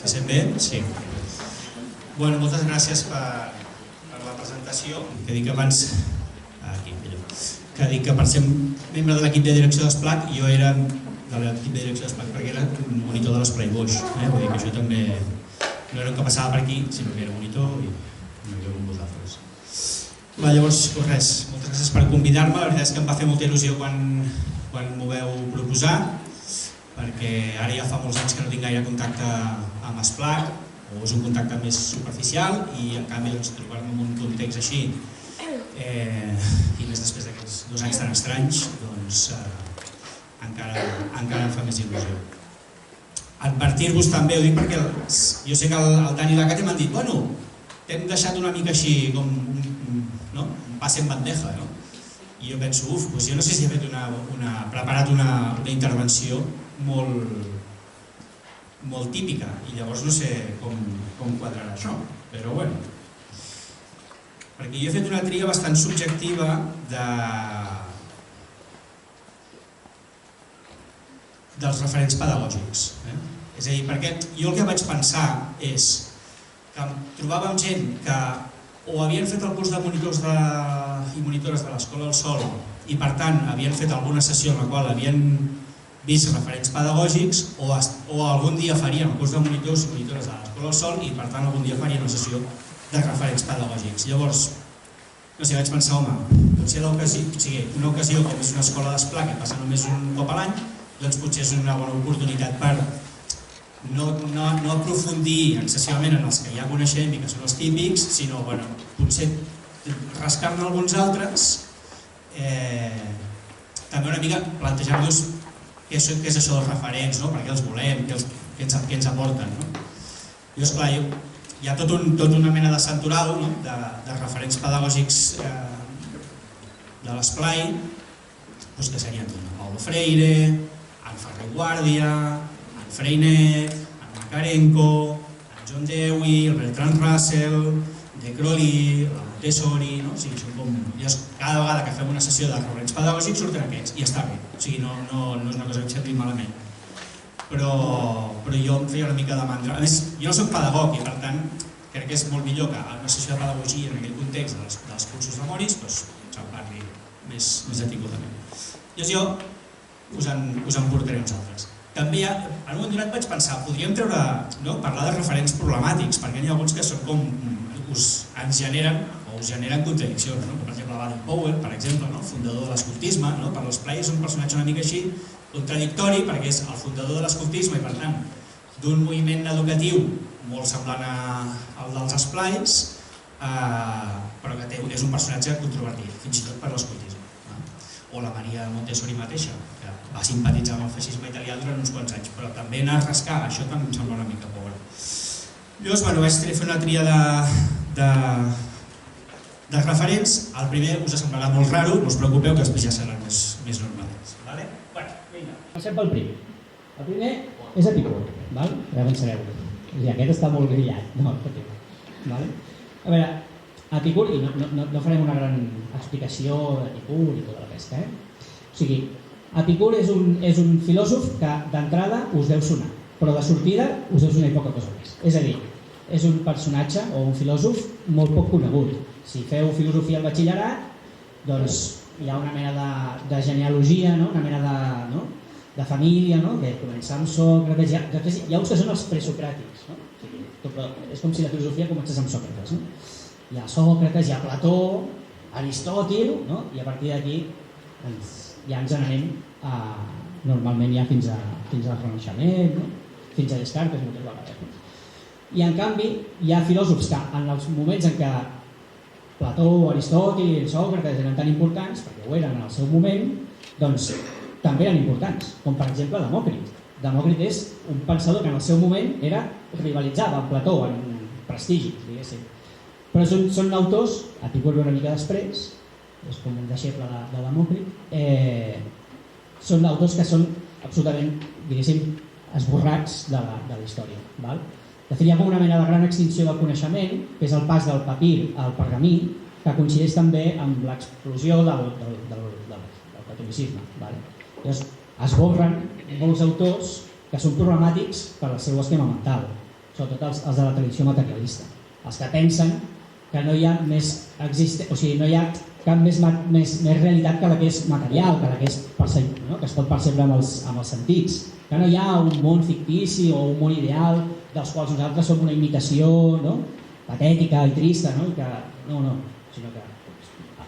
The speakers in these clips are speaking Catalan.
Se sent bé? Sí. Bueno, moltes gràcies per la presentació. Que dic abans, que dic que per ser membre de l'equip de direcció d'Esplac, jo era de l'equip de direcció d'Esplac perquè era un monitor de l'Esplai Boix. Vull dir que això també no era un que passava per aquí, sinó que era monitor i no hi havia amb vosaltres. Llavors, res, moltes gràcies per convidar-me. La veritat és que em va fer molta il·lusió quan m'ho veu proposar, perquè ara ja fa molts anys que no tinc gaire contacte amb Esplac, o és un contacte més superficial, i en canvi trobar-me en un context així, i més després d'aquests 2 anys tan estranys, doncs encara em fa més il·lusió. Advertir-vos també, ho dic perquè jo sé que el Dani i la Cate m'han dit bueno, t'hem deixat una mica així com un passe en bandeja, no? I jo penso, doncs jo no sé si he fet preparat una intervenció molt típica i llavors no sé com quadrarà això, però bueno. Perquè jo he fet una tria bastant subjectiva dels referents pedagògics. És a dir, perquè jo el que vaig pensar és que trobàvem gent que o havien fet el curs de monitors i monitores de l'Escola del Sol i per tant havien fet alguna sessió en la qual havien vist referents pedagògics o algun dia farien el curs de monitors i monitores de l'Escola del Sol i per tant algun dia farien una sessió de referents pedagògics. Llavors, no sé, vaig pensar, home, potser una ocasió com és una escola d'Esplac que passa només un cop a l'any, doncs potser és una bona oportunitat per no aprofundir excessivament en els que ja coneixem i que són els típics, sinó potser rascar-ne alguns altres, també una mica plantejar-nos què és això dels referents, per què els volem, què ens aporten. I esclar, hi ha tota una mena de santoral de referents pedagògics de l'Esplai, que serien Paulo Freire, en Ferrer Guàrdia, en Freinet, en Makarenko, en John Dewey, el Bertrand Russell, De Crowley, la Montessori, cada vegada que fem una sessió de referents pedagògics surten aquests i està bé, no és una cosa que em sembli malament. Però jo em feia una mica de mandra. A més, jo no soc pedagog i per tant crec que és molt millor que en una sessió de pedagogia en aquell context dels cursos de Moris se'n parli més detingudament. Llavors jo us en portaré uns altres. També, en un moment donat vaig pensar, podríem parlar de referents problemàtics, perquè n'hi ha alguns que són com ens generen contradiccions. Per exemple, Baden Powell, per exemple, fundador de l'escoltisme, per l'Esplai és un personatge una mica així contradictori, perquè és el fundador de l'escoltisme i per tant d'un moviment educatiu molt semblant al dels Esplais, però que és un personatge controvertit, fins i tot per l'escoltisme. O la Maria Montessori mateixa, que va simpatitzar amb el feixisme italià durant uns quants anys, però també anar a rascar, això també em sembla una mica pobre. Llavors, vaig fer una tria de referents. El primer us semblarà molt raro, no us preocupeu, que després ja seran més normals. Comencem pel primer. El primer és Epicur, ja pensareu. Aquest està molt grillat. A veure, Epicur, i no farem una gran explicació d'Epicur i tota la pesca, o sigui, Epicur és un filòsof que d'entrada us deu sonar, però de sortida us deu sonar poca cosa més. És a dir, és un personatge o un filòsof molt poc conegut. Si feu filosofia al batxillerat, doncs hi ha una mena de genealogia, una mena de família, que comença amb Sòcrates, hi ha uns que són els presocràtics, és com si la filosofia comencés amb Sòcrates. Hi ha Sòcrates, hi ha Plató, Aristòtil, i a partir d'aquí ja ens n'anem normalment ja fins al Renaixement, fins a Descartes moltes vegades. I en canvi hi ha filòsofs que en els moments en què Plató, Aristòtil, Sòcrates eren tan importants, perquè ho eren en el seu moment, doncs també eren importants, com per exemple Demòcrit. Demòcrit és un pensador que en el seu moment rivalitzava amb Plató en prestigi, diguéssim. Però són autors, Epicur ve una mica després, és com un deixeble de Demòcrit, són autors que són absolutament, diguéssim, esborrats de la història. De fet, hi ha com una mena de gran extinció del coneixement, que és el pas del papir al pergamí, que coincideix també amb l'explosió del catolicisme. Llavors, esborren molts autors que són problemàtics per al seu esquema mental. O sobretot els de la tradició materialista, els que pensen que no hi ha més no hi ha cap més realitat que la que és material, que la que és que es pot percebre amb els sentits, que no hi ha un món fictici o un món ideal dels quals nosaltres som una imitació patètica i trista, no, sinó que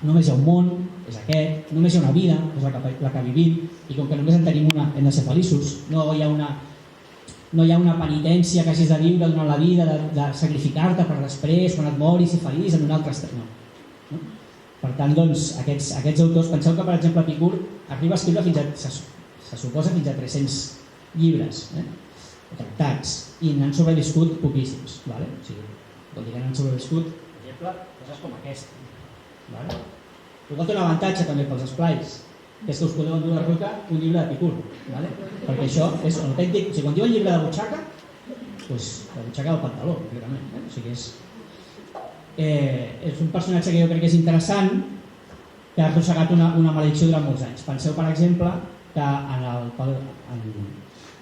només hi ha un món, és aquest, només hi ha una vida, és la que vivim, i com que només en tenim una, hem de ser feliços, no hi ha una penitència que hagis de viure durant la vida, de sacrificar-te per després, quan et moris i feliç en un altre estat. No. Per tant, doncs, aquests autors, penseu que, per exemple, Epicur arriba a escriure se suposa fins a 300 llibres, o tractats, i n'han sobreviscut poquíssims. O sigui, vol dir que n'han sobreviscut, per exemple, coses com aquesta. Però té un avantatge també pels esplais, que és que us podeu endur a ruta un llibre d'Epicur, perquè això és autèntic. O sigui, quan diuen llibre de butxaca, doncs la butxaca del pantaló, concretament. O sigui, és un personatge que jo crec que és interessant, que ha arrossegat una maledicció durant molts anys. Penseu, per exemple, que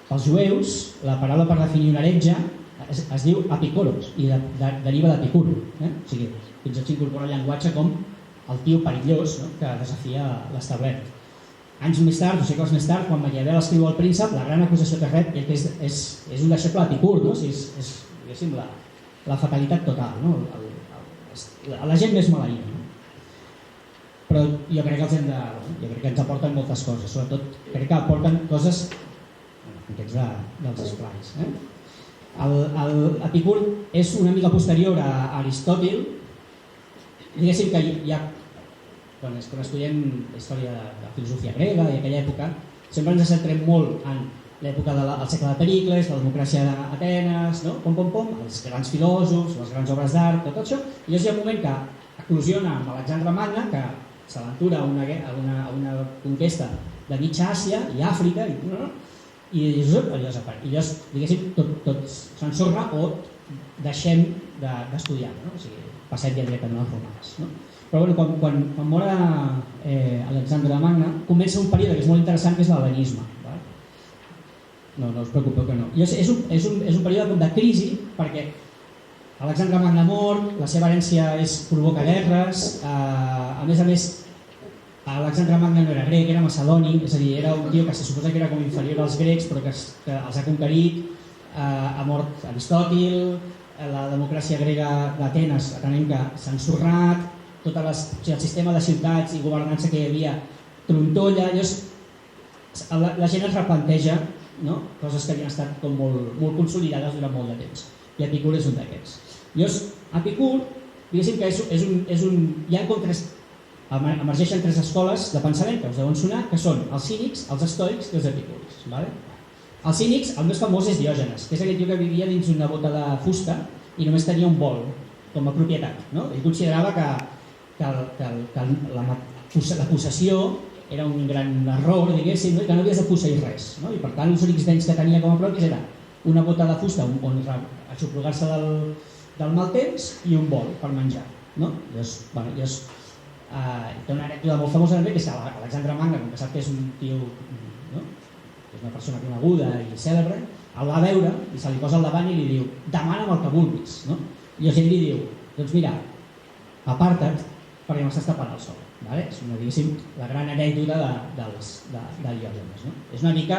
pels jueus la paraula per definir un heretge es diu apicoros i deriva d'Epicur. O sigui, fins i tot s'incorpora el llenguatge com el tio perillós que desafia l'establert. Anys més tard, o segles més tard, quan Maquiavel escriu El príncep, la gran acusació que rep és un deixeble d'Epicur, és la fatalitat total, la gent més maleïda. Però jo crec que ens aporten moltes coses, sobretot crec que aporten coses dels esplais. Epicur és una mica posterior a Aristòtil. Diguéssim que quan estudiem història de filosofia grega i aquella època, sempre ens centrem molt en l'època del segle de Pericles, la democràcia d'Atenes, els grans filòsofs, les grans obres d'art, tot això, i llavors hi ha un moment que eclosiona amb Alexandre Magne, que s'aventura a una conquesta de mitja Àsia i Àfrica, i llavors, diguéssim, tot s'ensorra o deixem d'estudiar, o sigui, passem ja directament als romans. Però quan mor Alexandre Magne, comença un període que és molt interessant, que és l'hel·lenisme. No us preocupeu que no. És un període de crisi, perquè Alexandre Magne mor, la seva herència provoca guerres, a més, Alexandre Magne no era grec, era macedoni, és a dir, era un tio que se suposa que era com inferior als grecs, però que els ha conquerit, ha mort Aristòtil, la democràcia grega d'Atenes, atenem que s'ha ensorrat, el sistema de ciutats i governança que hi havia trontolla, la gent es replanteja coses que havien estat molt consolidades durant molt de temps, i Epicur és un d'aquests. Llavors, Epicur, diguéssim que emergeixen tres escoles de pensament que us deuen sonar, que són els cínics, els estoics i els epicuris. Els cínics, el més famós és Diògenes, que és aquell tio que vivia dins una bota de fusta i només tenia un bol com a propietat. Ell considerava que la possessió era un gran error, diguéssim, i que no havies de posseir res. I per tant, els únics béns que tenia com a propis era una bota de fusta on aixoplugar-se del mal temps i un bol per menjar. Llavors, té una anècdota molt famosa també, que és Alexandre Magne, com que sap que és un tio, que és una persona coneguda i cèlebre, el va veure i se li posa al davant i li diu: demana'm el que vulguis. I la gent li diu: doncs mira, aparta't perquè m'estàs tapant el sol. És diguéssim la gran anècdota de Diògenes. És una mica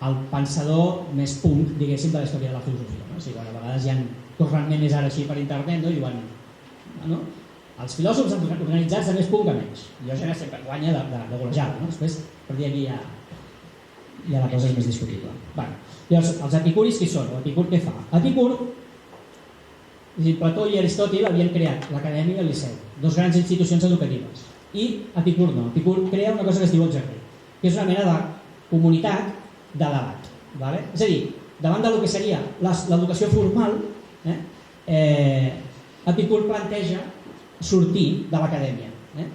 el pensador més punk, diguéssim, de la història de la filosofia. O sigui, a vegades hi ha torrentment més ara així per internet, i diuen els filòsofs organitzats de més punk que menys. Diògenes sempre guanya de golejada. Després, per dir aquí ja la cosa és més discutible. Llavors, els epicuris qui són? L'Epicur què fa? Epicur, Plató i Aristòtil havien creat l'acadèmia i el liceu, dos grans institucions educatives. I Epicur no. Epicur crea una cosa que es diu exercer, que és una mena de comunitat de debat. És a dir, davant del que seria l'educació formal, Epicur planteja sortir de l'acadèmia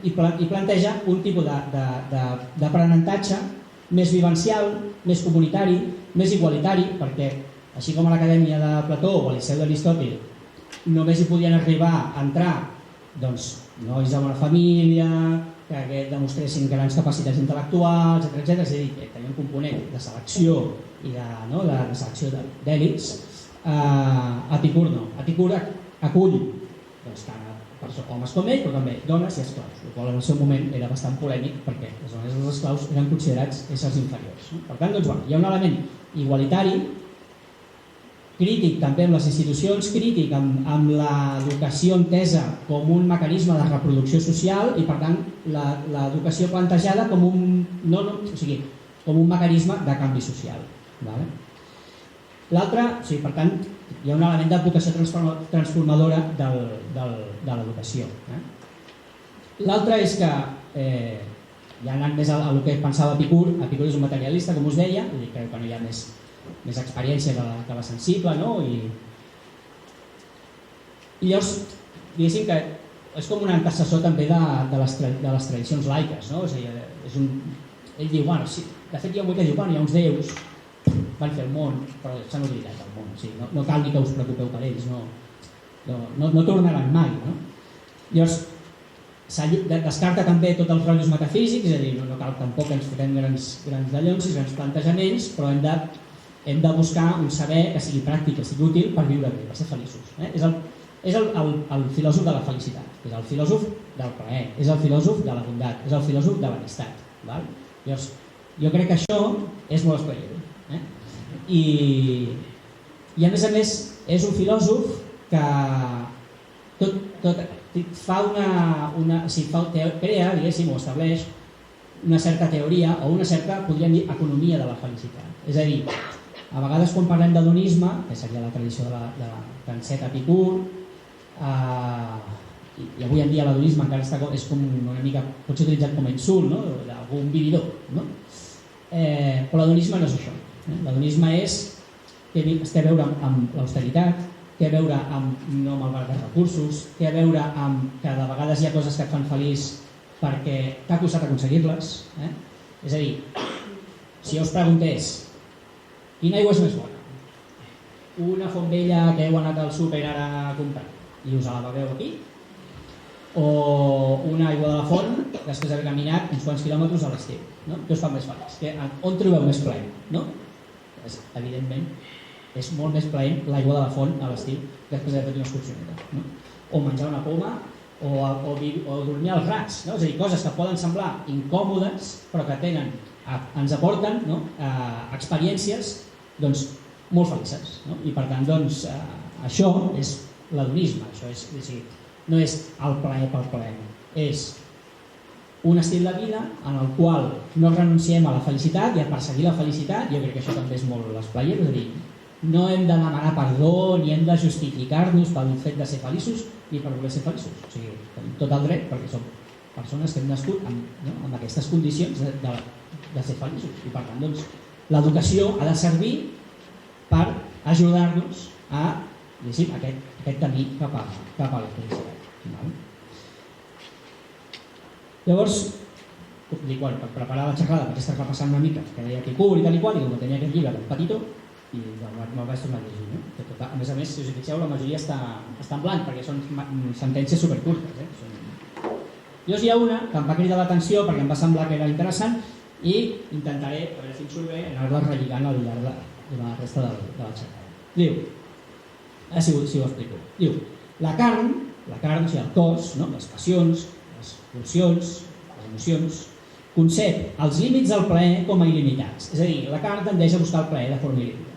i planteja un tipus d'aprenentatge més vivencial, més comunitari, més igualitari, perquè així com a l'acadèmia de Plató o al liceu d'Aristòtil només hi podien arribar a entrar nois de bona família, que demostressin grans capacitats intel·lectuals, etc. És a dir, que tenia un component de selecció i de selecció d'èlits. Epicur no. Epicur acull tant homes com ell, però també dones i esclaus, el qual en el seu moment era bastant polèmic perquè les dones i els esclaus eren considerats éssers inferiors. Per tant, hi ha un element igualitari, crític també amb les institucions, crític amb l'educació entesa com un mecanisme de reproducció social i per tant l'educació plantejada com com un mecanisme de canvi social. L'altre, per tant, hi ha un element d'advocació transformadora de l'educació. L'altre és que, ja anant més al que pensava Epicur, Epicur és un materialista, com us deia, creu que no hi ha més experiència que la sensible, i llavors, diguéssim que és com un antecessor també de les tradicions laiques. Ell diu, de fet hi ha un que diu, hi ha uns déus, van fer el món, però s'han oblidat del món, no cal ni que us preocupeu per ells, no tornaran mai. Llavors, descarta també tots els rotllos metafísics, és a dir, no cal tampoc que ens fotem grans dallons i grans plantejaments, però hem de buscar un saber que sigui pràctic, que sigui útil per viure bé, per ser feliços. És el filòsof de la felicitat, és el filòsof del plaer, és el filòsof de la bondat, és el filòsof de l'amistat. Llavors, jo crec que això és molt esplaiador. I a més és un filòsof que crea, diguéssim, o estableix una certa teoria o una certa, podríem dir, economia de la felicitat. És a dir, a vegades quan parlem d'hedonisme, que seria la tradició de l'Ancet Epicur, i avui en dia l'hedonisme encara és com una mica, pot ser utilitzat com a insult, d'algun vividor, però l'hedonisme no és això. L'hedonisme té a veure amb l'austeritat, té a veure amb no malbaratar recursos, té a veure amb que de vegades hi ha coses que et fan feliç perquè t'ha costat aconseguir-les. És a dir, si jo us preguntés quina aigua és més bona? Una font vella que heu anat al súper ara a comprar i us la beveu aquí? O una aigua de la font després d'haver caminat uns quants quilòmetres a l'estiu? Què us fa més feliç? On trobeu més plaer? Evidentment, és molt més plaent l'aigua de la font a l'estiu després d'haver fet una excursioneta. O menjar una poma, o dormir als rats. És a dir, coses que poden semblar incòmodes, però que ens aporten experiències molt felices. I per tant, això és l'hedonisme. No és el plaer pel plaer, és un estil de vida en el qual no renunciem a la felicitat i a perseguir la felicitat. Jo crec que això també és molt l'esplayer, és a dir, no hem de demanar perdó ni hem de justificar-nos pel fet de ser feliços ni per voler ser feliços. O sigui, tenim tot el dret perquè som persones que hem nascut amb aquestes condicions de ser feliços. I per tant, l'educació ha de servir per ajudar-nos a aquest camí cap a la felicitat. Llavors, per preparar la xerrada, perquè estàs repassant una mica que deia Epicur i tal i qual, i com tenia aquest llibre tan petitó, i me'l vaig tornar a llegir. A més, si us fixeu, la majoria està en blanc, perquè són sentències supercurtes. Llavors hi ha una que em va cridar l'atenció perquè em va semblar que era interessant i intentaré, a veure si em surt bé, anar-la relligant al llarg de la resta de la xerrada. Diu, si ho explico, diu, la carn, o sigui, el cos, les passions, les pulsions, les emocions, concep els límits del plaer com a il·limitats. És a dir, la carn tendeix a buscar el plaer de forma il·limitada.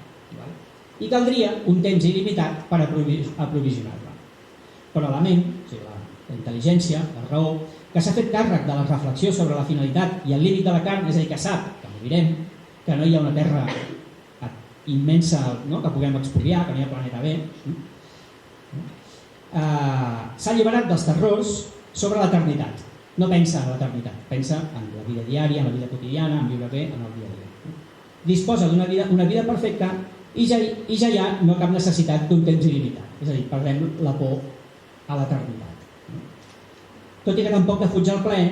I caldria un temps il·limitat per aprovisionar-la. Però la ment, o sigui, la intel·ligència, la raó, que s'ha fet càrrec de la reflexió sobre la finalitat i el límit de la carn, és a dir, que sap que morirem, que no hi ha una terra immensa que puguem expoliar, que no hi ha planeta B, s'ha alliberat dels terrors sobre l'eternitat. No pensa en l'eternitat, pensa en la vida diària, en la vida quotidiana, en viure bé, en el dia a dia. Disposa d'una vida perfecta i ja hi ha no cap necessitat d'un temps il·limitat. És a dir, perdem la por a l'eternitat. Tot i que tampoc defuig el plaer,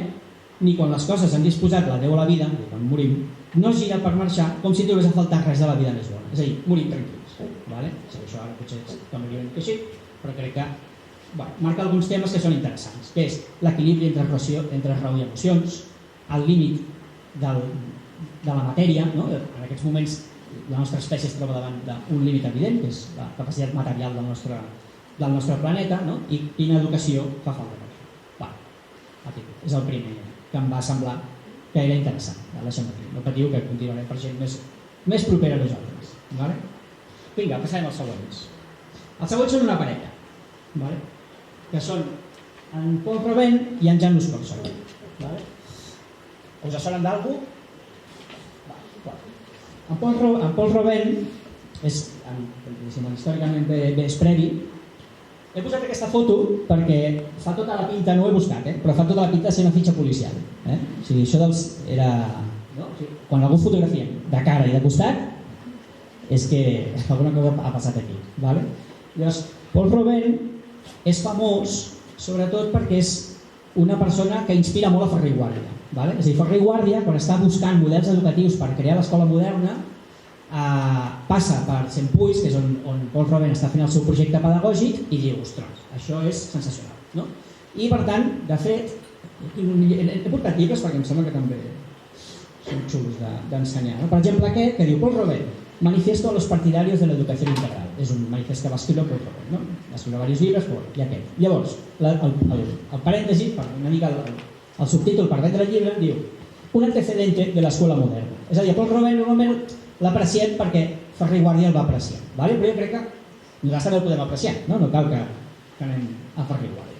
ni quan les coses han disposat la Déu a la vida, i quan morim, no es gira per marxar com si trobés a faltar res de la vida més bona. És a dir, morim tranquils. Això ara potser és que morirem que així, però crec que marca alguns temes que són interessants, que és l'equilibri entre raó i emocions, el límit de la matèria, en aquests moments la nostra espècie es troba davant d'un límit evident, que és la capacitat material del nostre planeta, no? I quina educació fa falta per això. És el primer que em va semblar que era interessant. No patiu que continuarem per gent més propera a nosaltres. Vinga, passarem als següents. Els següents són una parella, que són en Paul Robben i en Janusz Korczak. Us sonen d'algú? En Paul Robben és històricament és previ. He posat aquesta foto perquè fa tota la pinta, no ho he buscat, però fa tota la pinta de ser una fitxa policial. O sigui, això era... Quan algú fotografia de cara i de costat, és que alguna cosa ha passat aquí. Llavors, Paul Robben és famós sobretot perquè és una persona que inspira molt a Ferrer i Guàrdia. És a dir, Ferrer i Guàrdia, quan està buscant models educatius per crear l'escola moderna, passa per Centpuig, que és on Paul Robben està fent el seu projecte pedagògic, i diu, ostres, això és sensacional. I per tant, de fet, he portat llibres perquè em sembla que també són xulos d'ensenyar. Per exemple, aquest que diu Paul Robben, Manifiesto a los partidarios de la educación integral. És un manifest que va escriure Paul Robben. Va escriure diversos llibres, i aquest. Llavors, el parèntesi, una mica el subtítol per vendre el llibre, diu un antecedente de l'escola moderna. És a dir, Paul Robben normalment l'apreciem perquè Ferrer i Guàrdia el va apreciar. Però jo crec que nosaltres també el podem apreciar, no cal que anem a Ferrer i Guàrdia.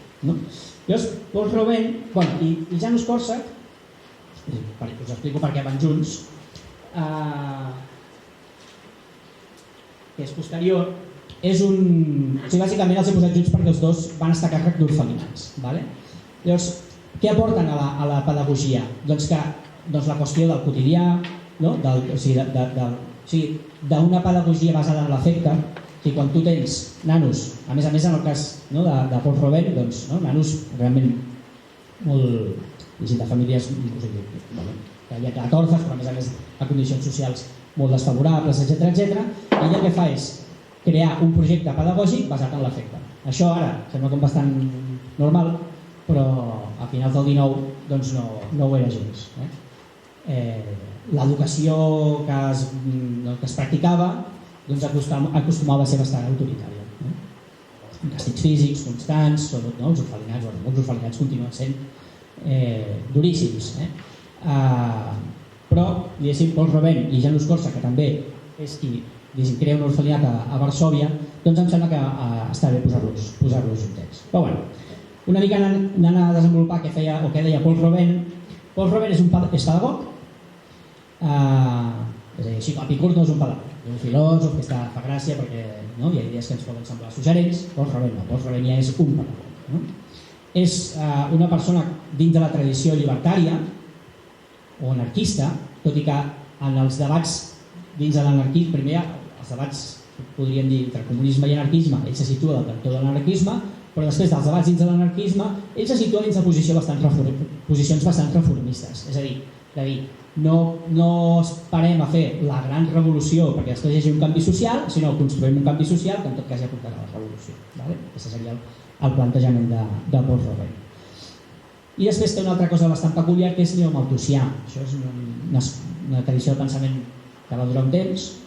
Llavors, Paul Robben i Janusz Korczak, us explico per què van junts, que és posterior, bàsicament els he posat junts perquè els dos van estar a càrrec d'orfelinats. Llavors, què aporten a la pedagogia? Doncs la qüestió del quotidià, d'una pedagogia basada en l'afecte. Quan tu tens nanos, a més en el cas de Paul Robben, nanos realment molt de famílies que hi ha quedat orfes, però a més a condicions socials molt desfavorables, etc. I ell el que fa és crear un projecte pedagògic basat en l'afecte. Això ara sembla com bastant normal, però a finals del 19 no ho era gens. L'educació que es practicava acostumava a ser bastant autoritària. Càstigs físics constants, sobretot els orfelinats continuen sent duríssims. Però, Paul Robben i Janusz Korczak, que també és qui crea un orfelinat a Varsòvia, doncs em sembla que està bé posar-los juntets. Però bueno, una mica anant a desenvolupar què deia Paul Robben. Paul Robben és pedagog, és a dir, Epicur no és un pedagog, és un filòsof que fa gràcia perquè hi ha idees que ens poden semblar suggerents. Paul Robben no, Paul Robben ja és un pedagog. És una persona dins de la tradició llibertària o anarquista, tot i que en els debats dins de l'anarquisme, primer els debats, podríem dir, entre comunisme i anarquisme, ell se situa del cantó de l'anarquisme, però després dels debats dins de l'anarquisme, ell se situa dins de posicions bastant reformistes. És a dir, no esperem a fer la gran revolució perquè després hi hagi un canvi social, sinó que construïm un canvi social que en tot cas ja portarà a la revolució. Aquest seria el plantejament de Paul Robben. I després té una altra cosa bastant peculiar que és neomalthusià. Això és una tradició de pensament que va durar un temps,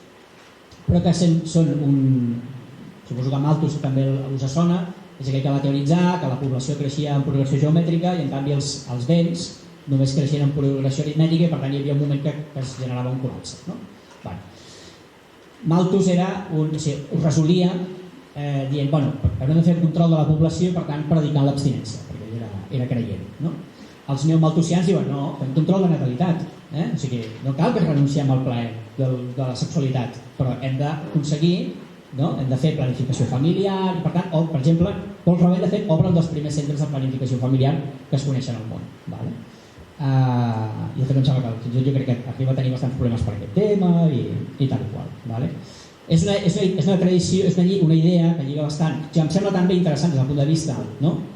però que són suposo que Malthus també us sona, és aquell que va teoritzar que la població creixia en progressió geomètrica i en canvi els béns només creixien en progressió aritmètica i per tant hi havia un moment que es generava un col·lapse. Malthus ho resolia dient, haurem de fer el control de la població i per tant predicant l'abstinència, perquè ell era creient. Els neomalthusians diuen, no, fem control de natalitat, o sigui, no cal que renunciem al plaer de la sexualitat, però hem d'aconseguir, hem de fer planificació familiar, i per tant, per exemple, Paul Robben de fet obre un dels primers centres de planificació familiar que es coneixen al món. I de fet em sembla que fins i tot jo crec que arriba a tenir bastants problemes per aquest tema i tal i qual. És una tradició, és una idea que lliga bastant, que em sembla també interessant des del punt de vista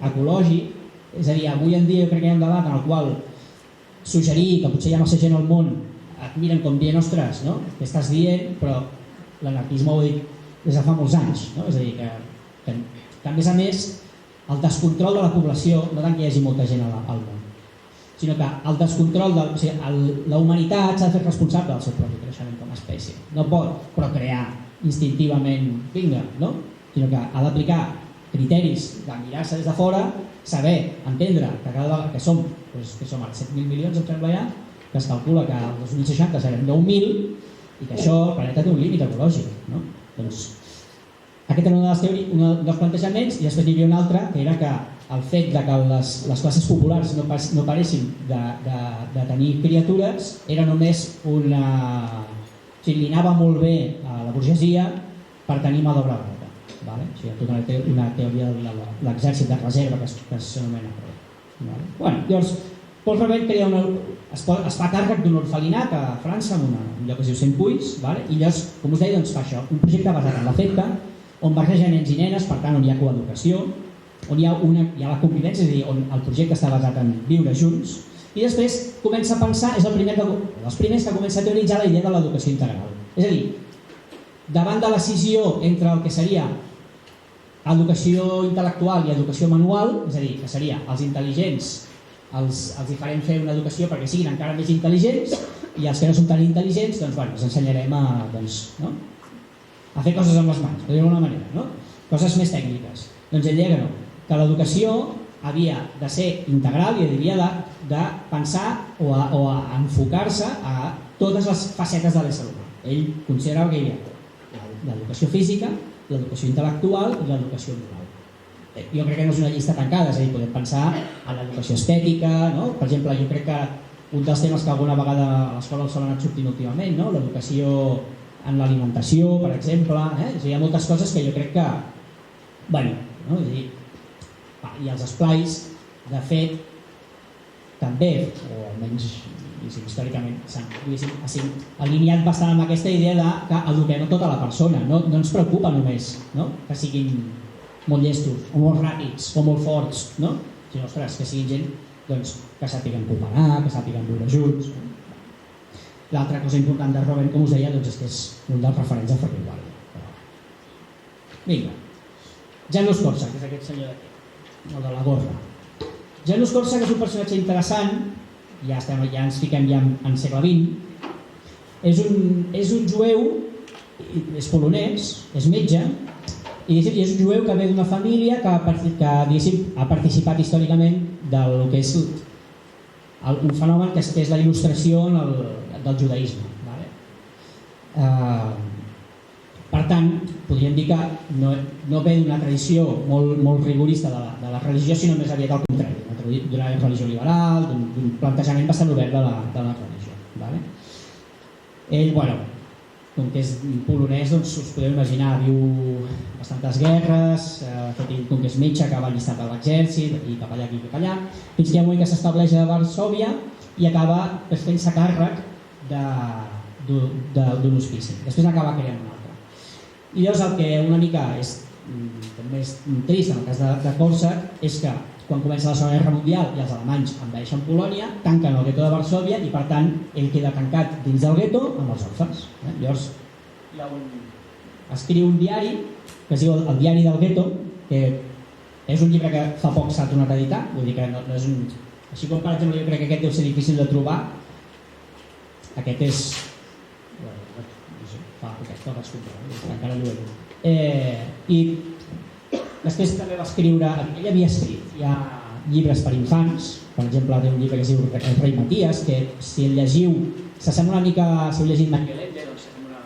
ecològic, és a dir, avui en dia jo crec que hi ha un debat en el qual suggerir que potser hi ha massa gent al món et miren com dient, ostres, què estàs dient, però l'anarquisme ho dic des de fa molts anys, és a dir, que a més el descontrol de la població, no tant que hi hagi molta gent al món, sinó que el descontrol, la humanitat s'ha de fer responsable del seu propi creixement com a espècie. No pot procrear instintivament, vinga, no? Sinó que ha d'aplicar criteris de mirar-se des de fora, saber, entendre que cada vegada que som ara 7.000 milions, em sembla ja, que es calcula que el 2060 serem 9.000 i que això, el planeta té un límit ecològic, no? Doncs aquest era un dels plantejaments, i després hi havia un altre, que era que el fet de que les classes populars no paressin de tenir criatures era només una... O sigui, li anava molt bé a la burgesia per tenir mà d'obra barata. O sigui, tota una teoria de l'exèrcit de reserva que s'anomena. Llavors, Paul Rabel es fa càrrec d'un orfelinat a França, en un lloc que es diu Saint-Puig, i llavors, com us deia, fa això, un projecte basat en l'afecte, on barreja nens i nenes, per tant, on hi ha coeducació, on hi ha la convivència, és a dir, on el projecte està basat en viure junts, i després comença a pensar, és dels primers que comença a teoritzar la idea de l'educació integral. És a dir, davant de l'escissió entre el que seria educació intel·lectual i educació manual, és a dir, que seria els intel·ligents, els hi farem fer una educació perquè siguin encara més intel·ligents, i els que no són tan intel·ligents, doncs, els ensenyarem a fer coses amb les mans, per dir-ho d'alguna manera, coses més tècniques. Doncs ell deia que no, que l'educació havia de ser integral i havia de pensar o a enfocar-se a totes les facetes de l'ésser humà. Ell considerava que hi havia l'educació física, l'educació intel·lectual i l'educació moral. Jo crec que no és una llista tancada, és a dir, podem pensar en l'educació estètica, per exemple, jo crec que un dels temes que alguna vegada a l'escola s'ha anat sortint últimament, l'educació en l'alimentació, per exemple, hi ha moltes coses que jo crec que, i els esplais, de fet, també, o almenys històricament, s'han alineat bastant amb aquesta idea que eduquem a tota la persona, no ens preocupa només que siguin molt llestos, o molt ràpids, o molt forts, sinó, ostres, que siguin gent que sàpiguen cooperar, que sàpiguen viure junts. L'altra cosa important de Robert, com us deia, és que és un dels referents de Ferrer Guàrdia. Vinga, Janusz Korczak, que és aquest senyor d'aquí, el de la gorra. Janusz Korczak és un personatge interessant, ja ens fiquem ja en segle XX, és un jueu, és polonès, és metge, i és un jueu que ve d'una família que ha participat històricament del que és un fenomen que és la il·lustració del judaïsme. Per tant, podríem dir que no ve d'una tradició molt rigorista de la religió, sinó més aviat al contrari, d'una religió liberal, d'un plantejament bastant obert de la religió. Ell, com que és polonès, doncs us podeu imaginar, viu bastantes guerres, com que és metge, acaba allistat a l'exèrcit, i cap allà, cap allà, fins que hi ha un moment que s'estableix a Varsòvia i acaba fent-se càrrec d'un hospici. Després acaba creant un altre. I llavors el que una mica és més trist en el cas de Korczak és que quan comença la Segona Guerra Mundial i els alemanys envaeixen Polònia, tanquen el gueto de Varsòvia i per tant ell queda tancat dins del gueto amb els orfes. Llavors escriu un diari que es diu El diari del gueto, que és un llibre que fa poc s'ha tornat a editar, vull dir que no és un... Així com per exemple jo crec que aquest deu ser difícil de trobar, aquest és... fa poquet que el vaig comprar, encara l'ho he dit. I després també va escriure, ell havia escrit ja llibres per infants, per exemple té un llibre que es diu El rei Maties, que si el llegiu s'assembla una mica, si heu llegit Michael Ende, doncs s'assembla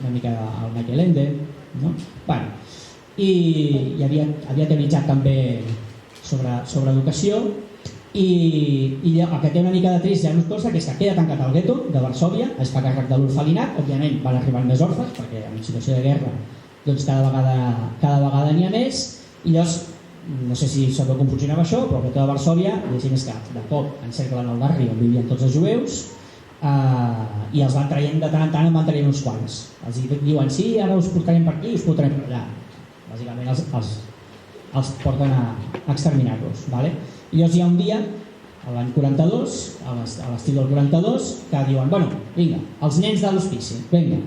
una mica al Michael Ende, i havia teoritzat també sobre educació, i el que té una mica de trist Janusz Korczak és que queda tancat al gueto de Varsòvia, es fa càrrec de l'orfelinat, òbviament van arribar més orfes, perquè en situació de guerra doncs cada vegada n'hi ha més, i llavors, no sé si sabeu com funcionava això, però el gueto de Varsòvia, diguéssim, és que de cop encerclen el barri on vivien tots els jueus, i els van traient de tant en tant, en van traient uns quants. Els diuen, sí, ara us portarem per aquí, us portarem per allà. Bàsicament els porten a exterminar-los. I llavors hi ha un dia, l'any 42, a l'estiu del 42, que diuen, bueno, vinga, els nens de l'hospici, vinga.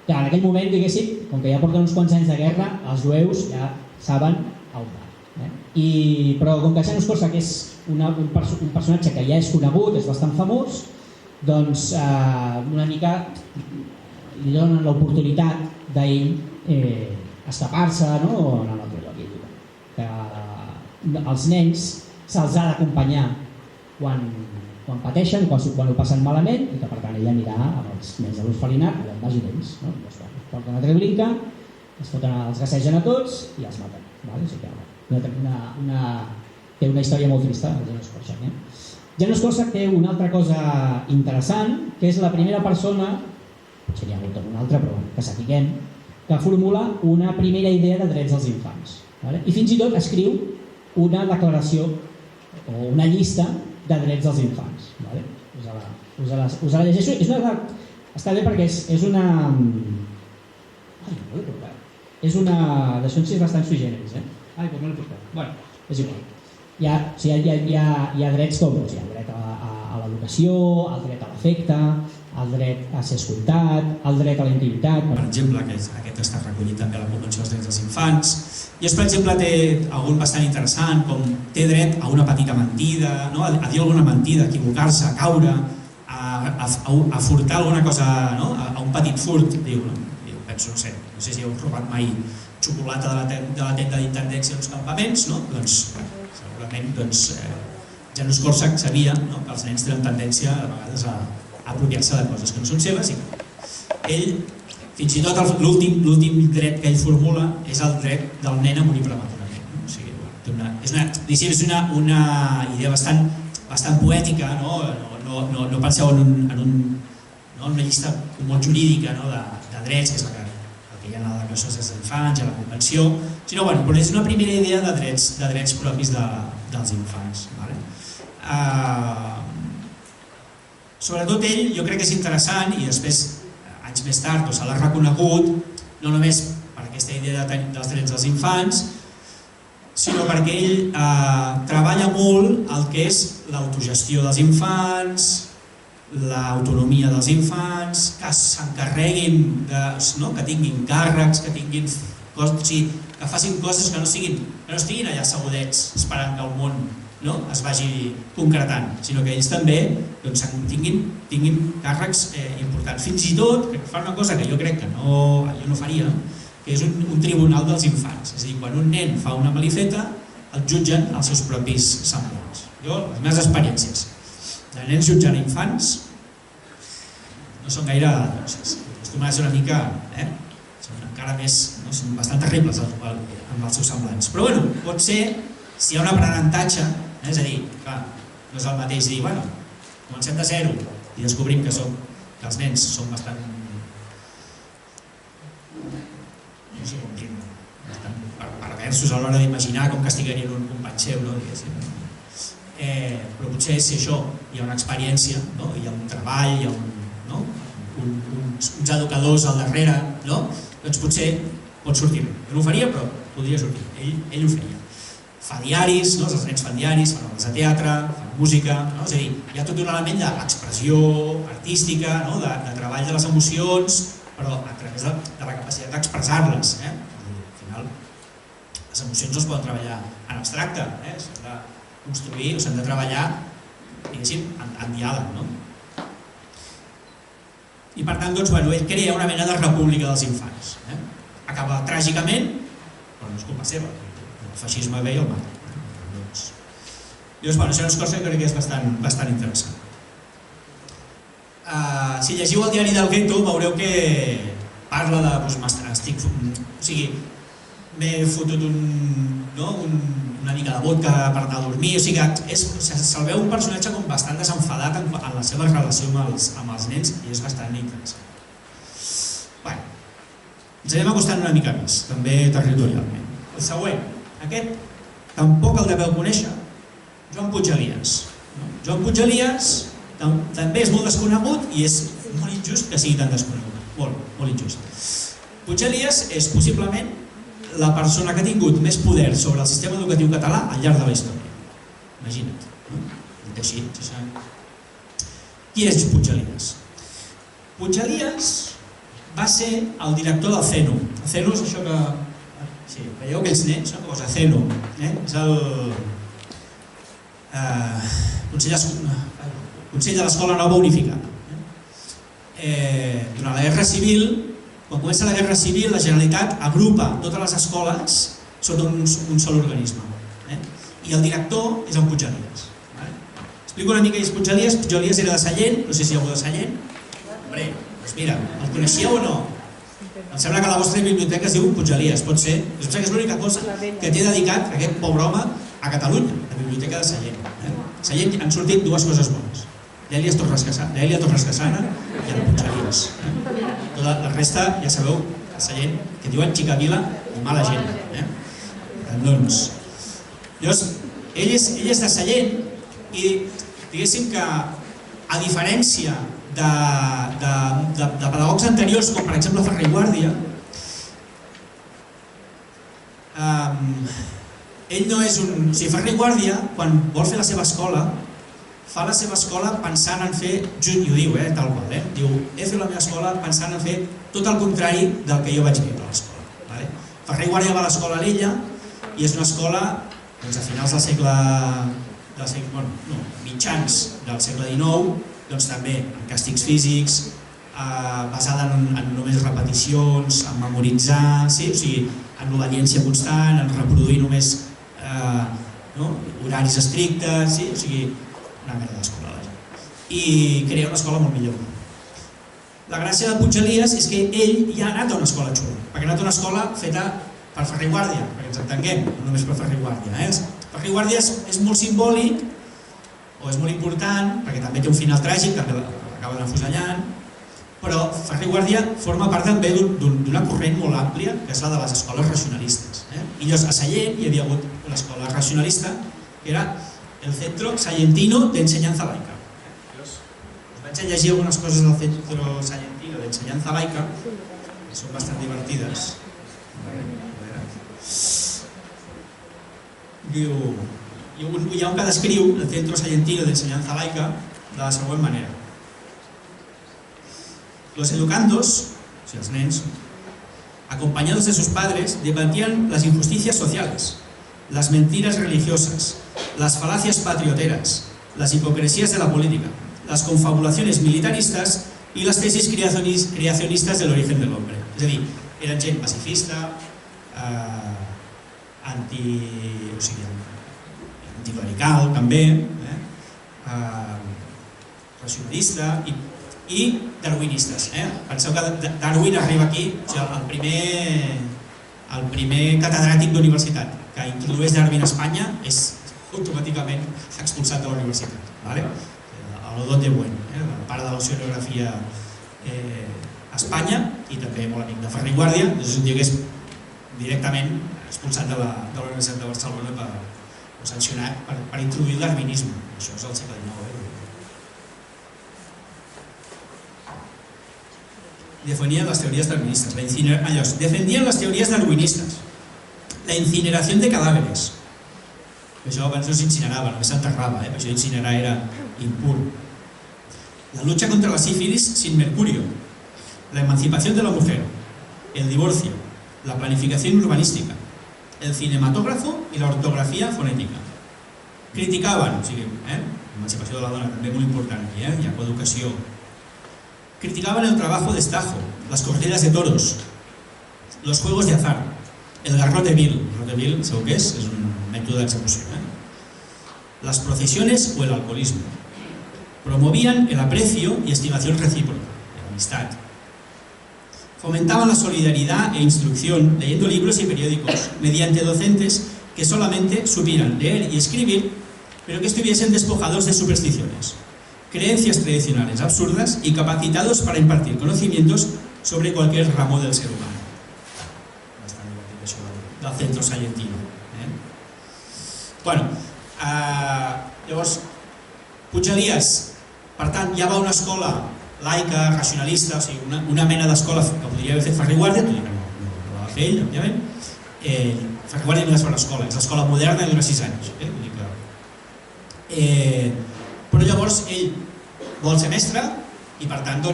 Que en aquell moment, diguéssim, com que ja porten uns quants anys de guerra, els jueus ja saben on va. Però com que Janusz Korczak és un personatge que ja és conegut, és bastant famós, doncs una mica li donen l'oportunitat d'ell escapar-se o anar a un altre lloc. Que els nens se'ls ha d'acompanyar quan pateixen, quan ho passen malament, i que per tant ell anirà amb els nens de l'orfelinat allà on vagi d'ells. Es porten a Treblinka, es foten, els gassegen a tots i els maten. Té una història molt trista, el Janusz Korczak. Janusz Korczak té una altra cosa interessant, que és la primera persona, potser n'hi ha hagut una altra, però que sapiguem, que formula una primera idea de drets dels infants. I fins i tot escriu una declaració o una llista de drets dels infants. Us la llegeixo. Està bé perquè és una... És d'això és bastant sui generis. Ai, però no l'he portat. Bé, és igual. Hi ha drets com el dret a l'educació, el dret a l'afecte, el dret a ser escoltat, el dret a la intimitat... Per exemple, aquest està recollit també a la Convenció dels Drets dels Infants. I per exemple, té algun bastant interessant, com té dret a una petita mentida, a dir alguna mentida, a equivocar-se, a caure, a furtar alguna cosa, a un petit furt, diu. Penso, no sé si heu robat mai xocolata de la tenda d'Interdex i uns campaments, doncs segurament Janusz Korczak sabia que els nens tenen tendència a vegades a apropiar-se de coses que no són seves i ell, fins i tot l'últim dret que ell formula és el dret del nen a morir prematurament. És una idea bastant poètica, no penseu en una llista molt jurídica de drets, que és el que hi ha a la Declaració dels Infants, a la Convenció, sinó però és una primera idea de drets propis dels infants. Sobretot ell, jo crec que és interessant, i després, anys més tard, se l'ha reconegut, no només per aquesta idea dels drets dels infants, sinó perquè ell treballa molt el que és l'autogestió dels infants, l'autonomia dels infants, que s'encarreguin, que tinguin càrrecs, que facin coses que no estiguin allà assegudets esperant que el món es vagi concretant, sinó que ells també tinguin càrrecs importants. Fins i tot fa una cosa que jo crec que jo no faria, que és un tribunal dels infants. És a dir, quan un nen fa una malifeta, el jutgen els seus propis semblants. Les meves experiències de nens jutjant infants no són gaire acostumats una mica, són encara més, són bastant terribles amb els seus semblants. Però bueno, pot ser, si hi ha un aprenentatge, és a dir, clar, no és el mateix dir, comencem de zero i descobrim que els nens són bastant, no sé com dir, bastant perversos a l'hora d'imaginar com castigarien un company seu, diguéssim. Però potser si això hi ha una experiència, hi ha un treball, hi ha uns educadors al darrere, doncs potser pot sortir bé. Jo no ho faria, però podria sortir. Ell ho feia. Fa diaris, els nens fan diaris, fan obres de teatre, fan música, és a dir, hi ha tot un element d'expressió artística, de treball de les emocions, però a través de la capacitat d'expressar-les. Al final, les emocions no es poden treballar en abstracte, s'han de construir o s'han de treballar, diguéssim, en diàleg. I per tant, ell crea una mena de república dels infants. Acaba tràgicament, però no és culpa seva, el feixisme ve i el mata. Llavors, això és una cosa que crec que és bastant interessant. Si llegiu el diari del gueto, veureu que parla de... O sigui, m'he fotut una mica de vodka per anar a dormir, o sigui que se'l veu un personatge com bastant desenfadat en la seva relació amb els nens i és bastant interessant. Bé, ens anem acostant una mica més, també territorialment. El següent, aquest tampoc el deveu conèixer, Joan Puig Elias. Joan Puig Elias també és molt desconegut i és molt injust que sigui tan desconegut, molt injust. Puig Elias és possiblement la persona que ha tingut més poder sobre el sistema educatiu català al llarg de la història. Imagina't. Dit així. Qui és Puig Elias? Puig Elias va ser el director del CENU. El CENU és això que Sí, veieu aquells nens, no? O Zaceno, és el Consell de l'Escola Nova Unificada. Durant la Guerra Civil, quan comença la Guerra Civil, la Generalitat agrupa totes les escoles sota un sol organisme. I el director és el Puig Elias. Explico una mica què és Puig Elias. Puig Elias era de Sallent, no sé si hi ha algú de Sallent. Hombre, doncs mira, el coneixíeu o no? Em sembla que la vostra biblioteca es diu Puig Elias, pot ser? Em sembla que és l'única cosa que té dedicat aquest pobre home a Catalunya, la biblioteca de Sallent. A Sallent han sortit dues coses bones. L'Èlia Torres Casana i el Puig Elias. Tota la resta, ja sabeu, a Sallent, que diuen xicavila i mala gent. Doncs, ell és de Sallent i diguéssim que, a diferència de pedagogs anteriors, com per exemple Ferrer i Guàrdia, ell no és un... O sigui, Ferrer i Guàrdia, quan vol fer la seva escola, fa la seva escola pensant en fer, i ho diu, tal qual, diu, he fet la meva escola pensant en fer tot el contrari del que jo vaig viure a l'escola. Ferrer i Guàrdia va a l'escola a l'Illa i és una escola a finals del segle... mitjans del segle XIX, també amb càstigs físics, basada en només repeticions, en memoritzar, en l'obediència constant, en reproduir només horaris estrictes, una mena d'escola. I crea una escola molt millor. La gràcia de Puig Elias és que ell ja ha anat a una escola xula, perquè ha anat a una escola feta per Ferrer i Guàrdia, perquè ens entenguem, no només per Ferrer i Guàrdia. Ferrer i Guàrdia és molt simbòlic, o és molt important, perquè també té un final tràgic, també l'acaben afusellant, però Ferrer i Guàrdia forma part també d'una corrent molt àmplia, que és la de les escoles racionalistes. I llavors a Sallent hi havia hagut l'escola racionalista, que era el Centro Sallentino de Enseñanza Laica. Us vaig a llegir algunes coses del Centro Sallentino de Enseñanza Laica, que són bastant divertides. Hi ha un que descriu el Centro Sallentino de Enseñanza Laica de la següent manera. Los educandos, o sigui, els nens, acompañados de sus padres, debatían las injusticias sociales, las mentiras religiosas, las falacias patrioteras, las hipocresías de la política, las confabulaciones militaristas y las tesis creacionistas del origen del hombre. És a dir, eren gent pacifista, anticlerical també, racionalista i darwinistes. Penseu que Darwin arriba aquí, el primer catedràtic d'universitat que introdueix Darwin a Espanya és automàticament expulsat de la universitat. L'Odot de Buen, el pare de l'oceanografia a Espanya i també molt amic de Ferrer i Guàrdia, és un tio que és directament expulsat de la Universitat de Barcelona o sancionat per introduir el darwinisme. Això és el segle XIX. Defendían las teorías darwinistas. Defendían las teorías darwinistas. La incineración de cadáveres. Això abans no s'incinerava, només s'enterrava, per això incinerar era impur. La lucha contra la sífilis sin mercurio. La emancipación de la mujer. El divorcio. La planificación urbanística. El cinematógrafo y la ortografía fonética. Criticaven, emancipació de la dona també molt important aquí, hi ha coeducació. Criticaban el trabajo de estajo, las corridas de toros, los juegos de azar, el garrote vil. El garrote vil, sabeu què és? És un mètode d'execució. Las procesiones o el alcoholismo. Promovían el aprecio y estimación recíproca, la amistad. Fomentaban la solidaridad e instrucción leyendo libros y periódicos mediante docentes que solamente supieran leer y escribir, pero que estuviesen despojados de supersticiones, creencias tradicionales absurdas y capacitados para impartir conocimientos sobre cualquier ramo del ser humano. Bastant divertit això del Centro Sallentino. Llavors, Puig Elias, per tant, ja va a una escola laica, racionalista, o sigui, una mena d'escola que podria haver fet Ferrer i Guàrdia, tot i que no la va fer ell, òbviament. Ferrer i Guàrdia no és una escola, és l'escola moderna i dura 6 anys. Però llavors ell vol ser mestre i per tant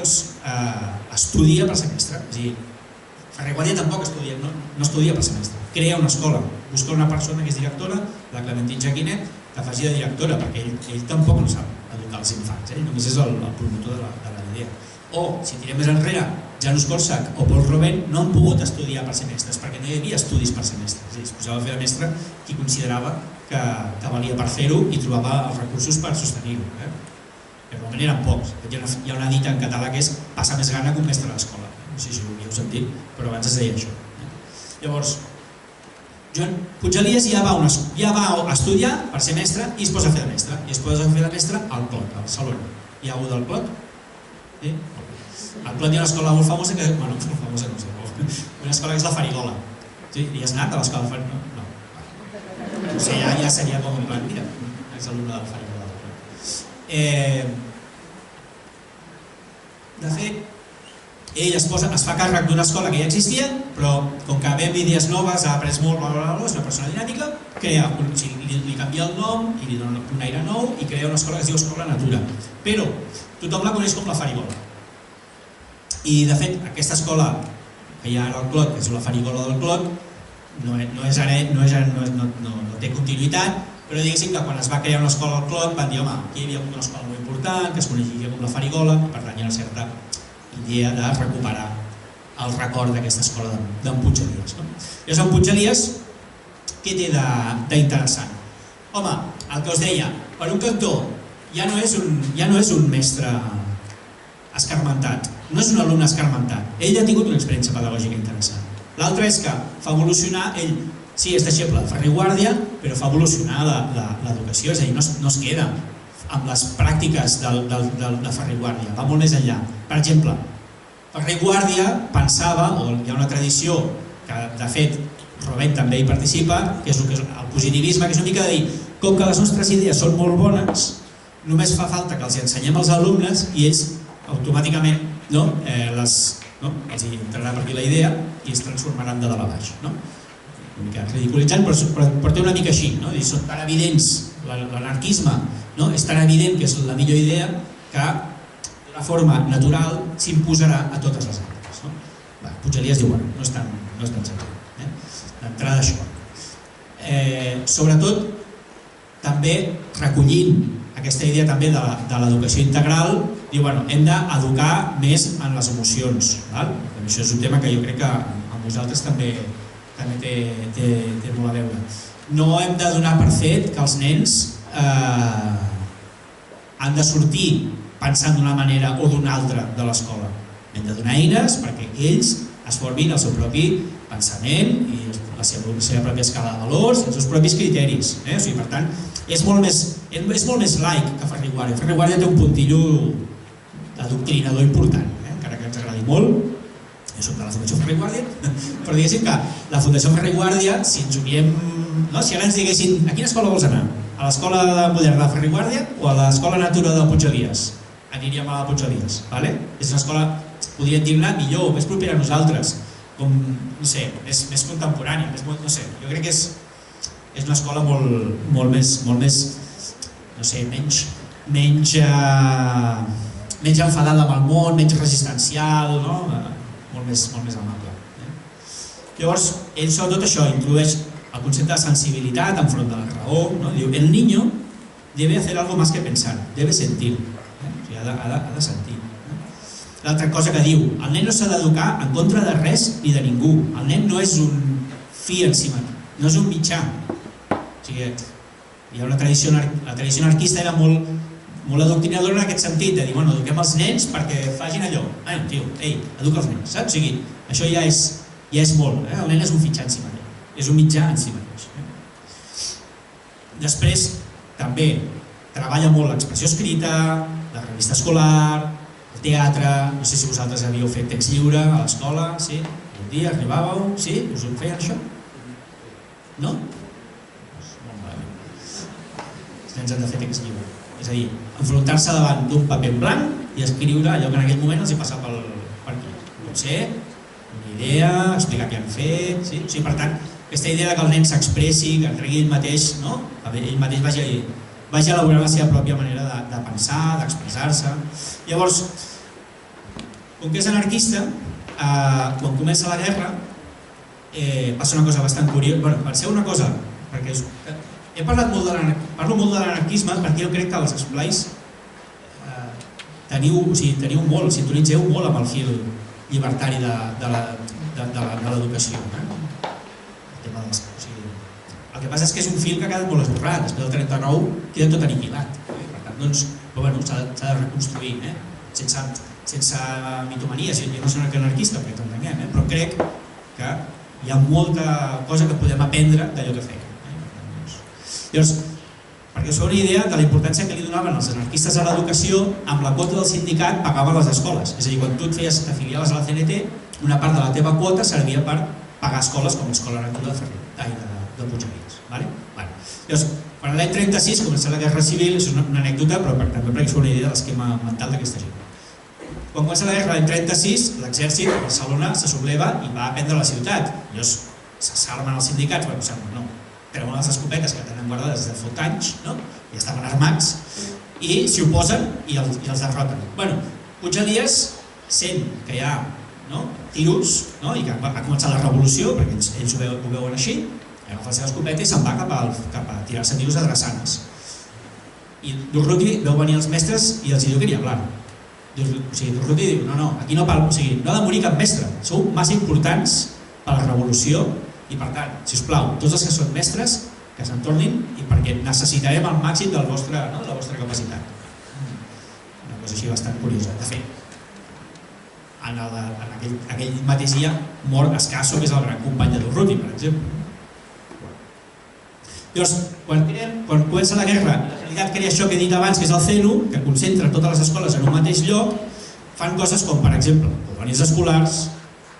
estudia per ser mestre. És a dir, Ferrer i Guàrdia tampoc estudia, no estudia per ser mestre. crea una escola, busca una persona que és directora, la Clementine Jaquinet, que faci de directora, perquè ell tampoc no sap educar els infants, ell només és el promotor de la idea. O, si tirem més enrere, Janusz Korczak o Paul Robben no han pogut estudiar per ser mestres, perquè no hi havia estudis per ser mestres. És a dir, es posava a fer de mestre qui considerava que valia per fer-ho i trobava els recursos per sostenir-ho. Que normalment eren pocs. Hi ha una dita en català que és passar més gana que un mestre a l'escola. No sé si ho havíeu sentit, però abans es deia això. Llavors, Joan Puig-Elias ja va a estudiar per ser mestre i es posa a fer de mestre. I es posa a fer de mestre al Clot, a Barcelona. Hi ha algú del Clot? Sí? Al Clot hi ha una escola molt famosa que... Bueno, molt famosa no sé, una escola que és la Farigola. Sí? Hi has anat a l'escola de Farigola? No. O sigui, ja seria com en plan, mira, és alumne del Farigola. De fet, ell es fa càrrec d'una escola que ja existia, però com que ve amb idees noves, ha après molt, és una persona dinàmica, li canvia el nom i li dona un aire nou i crea una escola que es diu Escola Natura. Però tothom la coneix com la Farigola. I de fet, aquesta escola que hi ha ara al Clot, que és la Farigola del Clot, no té continuïtat, però diguéssim que quan es va crear una escola al Clot van dir, home, aquí hi havia una escola molt important, que es coneixia com la Farigola, i per tant hi ha una certa idea de recuperar el record d'aquesta escola d'en Puig-Elias. Llavors, en Puig-Elias, què té d'interessant? Home, el que us deia, per un cantó, ja no és un mestre escarmentat, no és un alumne escarmentat, ell ha tingut una experiència pedagògica interessant. L'altre és que fa evolucionar, ell sí, és deixeble de Ferrer i Guàrdia, però fa evolucionar l'educació, és a dir, no es queda amb les pràctiques de Ferrer i Guàrdia, va molt més enllà. Per exemple, Ferrer i Guàrdia pensava, o hi ha una tradició que de fet Robben també hi participa, que és el positivisme, que és una mica de dir, com que les nostres idees són molt bones, només fa falta que els ensenyem als alumnes i ells automàticament els entrarà per aquí la idea i es transformaran de dalt a baix. Una mica ridiculitzant, però té una mica així. Són tan evidents, l'anarquisme és tan evident que és la millor idea que d'una forma natural s'imposarà a totes les altres. Puig-Elias diu, bueno, no és tan senzill. D'entrada això. Sobretot, també recollint aquesta idea també de l'educació integral, diu, bueno, hem d'educar més en les emocions. Això és un tema que jo crec que amb vosaltres també té molt a veure. No hem de donar per fet que els nens han de sortir pensant d'una manera o d'una altra de l'escola. Hem de donar eines perquè ells es formin el seu propi pensament i la seva pròpia escala de valors i els seus propis criteris. Per tant, és molt més laic que Ferrer i Guàrdia. Ferrer i Guàrdia té un puntillo d'adoctrinador important, encara que ens agradi molt. Jo soc de la Fundació Ferrer i Guàrdia, però diguéssim que la Fundació Ferrer i Guàrdia, si ara ens diguessin a quina escola vols anar? A l'escola moderna de Ferrer i Guàrdia o a l'escola natura de Puig-Elias? Aniríem a la Puig-Elias. És una escola, podríem dir-ne, millor, més propera a nosaltres, més contemporània, jo crec que és una escola molt més, menys enfadada amb el món, menys resistencial, molt més amable. Llavors, ell sobretot això introdueix el concepte de sensibilitat enfront de la raó. Diu, el niño debe hacer algo más que pensar, debe sentir, ha de sentir. L'altra cosa que diu, el nen no s'ha d'educar en contra de res ni de ningú. El nen no és un fi en si mateix, no és un mitjà. Hi ha una tradició, la tradició anarquista era molt adoctrinadora en aquest sentit, de dir, bueno, eduquem els nens perquè facin allò. Tio, educa els nens, saps? Això ja és molt, el nen és un fitxar en si mateix, és un mitjà en si mateix. Després, també, treballa molt l'expressió escrita, la revista escolar, el teatre, no sé si vosaltres havíeu fet text lliure a l'escola, sí? Un dia arribàveu, sí? Us ho feien això? No? Molt malament. Els nens han de fer text lliure. És a dir, enfrontar-se davant d'un paper en blanc i escriure allò que en aquell moment els hi passa per aquí. Potser una idea, explicar què han fet, sí? Per tant, aquesta idea que el nen s'expressi, que entregui ell mateix, ell mateix vagi elaborant la seva pròpia manera de pensar, d'expressar-se. Llavors, com que és anarquista, quan comença la guerra, passa una cosa bastant curiosa. Bueno, penseu una cosa, perquè parlo molt de l'anarquisme perquè jo crec que els esplais teniu molt, sintonitzeu molt amb el fil llibertari de l'educació. El que passa és que és un fil que ha quedat molt esborrat, després del 39 queda tot aniquilat. Per tant, doncs, s'ha de reconstruir, sense mitomanies. Jo no soc anarquista, perquè t'entenguem, però crec que hi ha molta cosa que podem aprendre d'allò que feien. Llavors, perquè us feu una idea de la importància que li donaven els anarquistes a l'educació, amb la quota del sindicat pagaven les escoles. És a dir, quan tu t'afiliaves a la CNT, una part de la teva quota servia per pagar escoles com l'Escola Natura de Puigdemont. Llavors, quan l'any 36 comença la Guerra Civil, és una anècdota, però també perquè us feu una idea de l'esquema mental d'aquesta gent. Quan comença la guerra l'any 36, l'exèrcit a Barcelona se subleva i va a prendre la ciutat. Llavors, s'armen els sindicats, no, treuen les escopetes que tenen guardades des de fa anys, ja estaven armats, i s'hi oposen i els derroten. Puig Elias sent que hi ha tiros i que ha començat la revolució, perquè ells ho veuen així, agafa la seva escopeta i se'n va cap a tirar-se tiros a drassanes. I Durruti veu venir els mestres i els diu que n'hi ha blanc. Durruti diu, no, aquí no ha de morir cap mestre, sou massa importants per la revolució i per tant, sisplau, tots els que són mestres que se'n tornin i perquè necessitarem el màxim de la vostra capacitat. Una cosa així bastant curiosa. De fet, en aquell mateix dia mor Escasso, que és el gran company de Durruti, per exemple. Llavors, quan comença la guerra, la Generalitat crea això que he dit abans, que és el CENU, que concentra totes les escoles en un mateix lloc, fan coses com, per exemple, colònies escolars,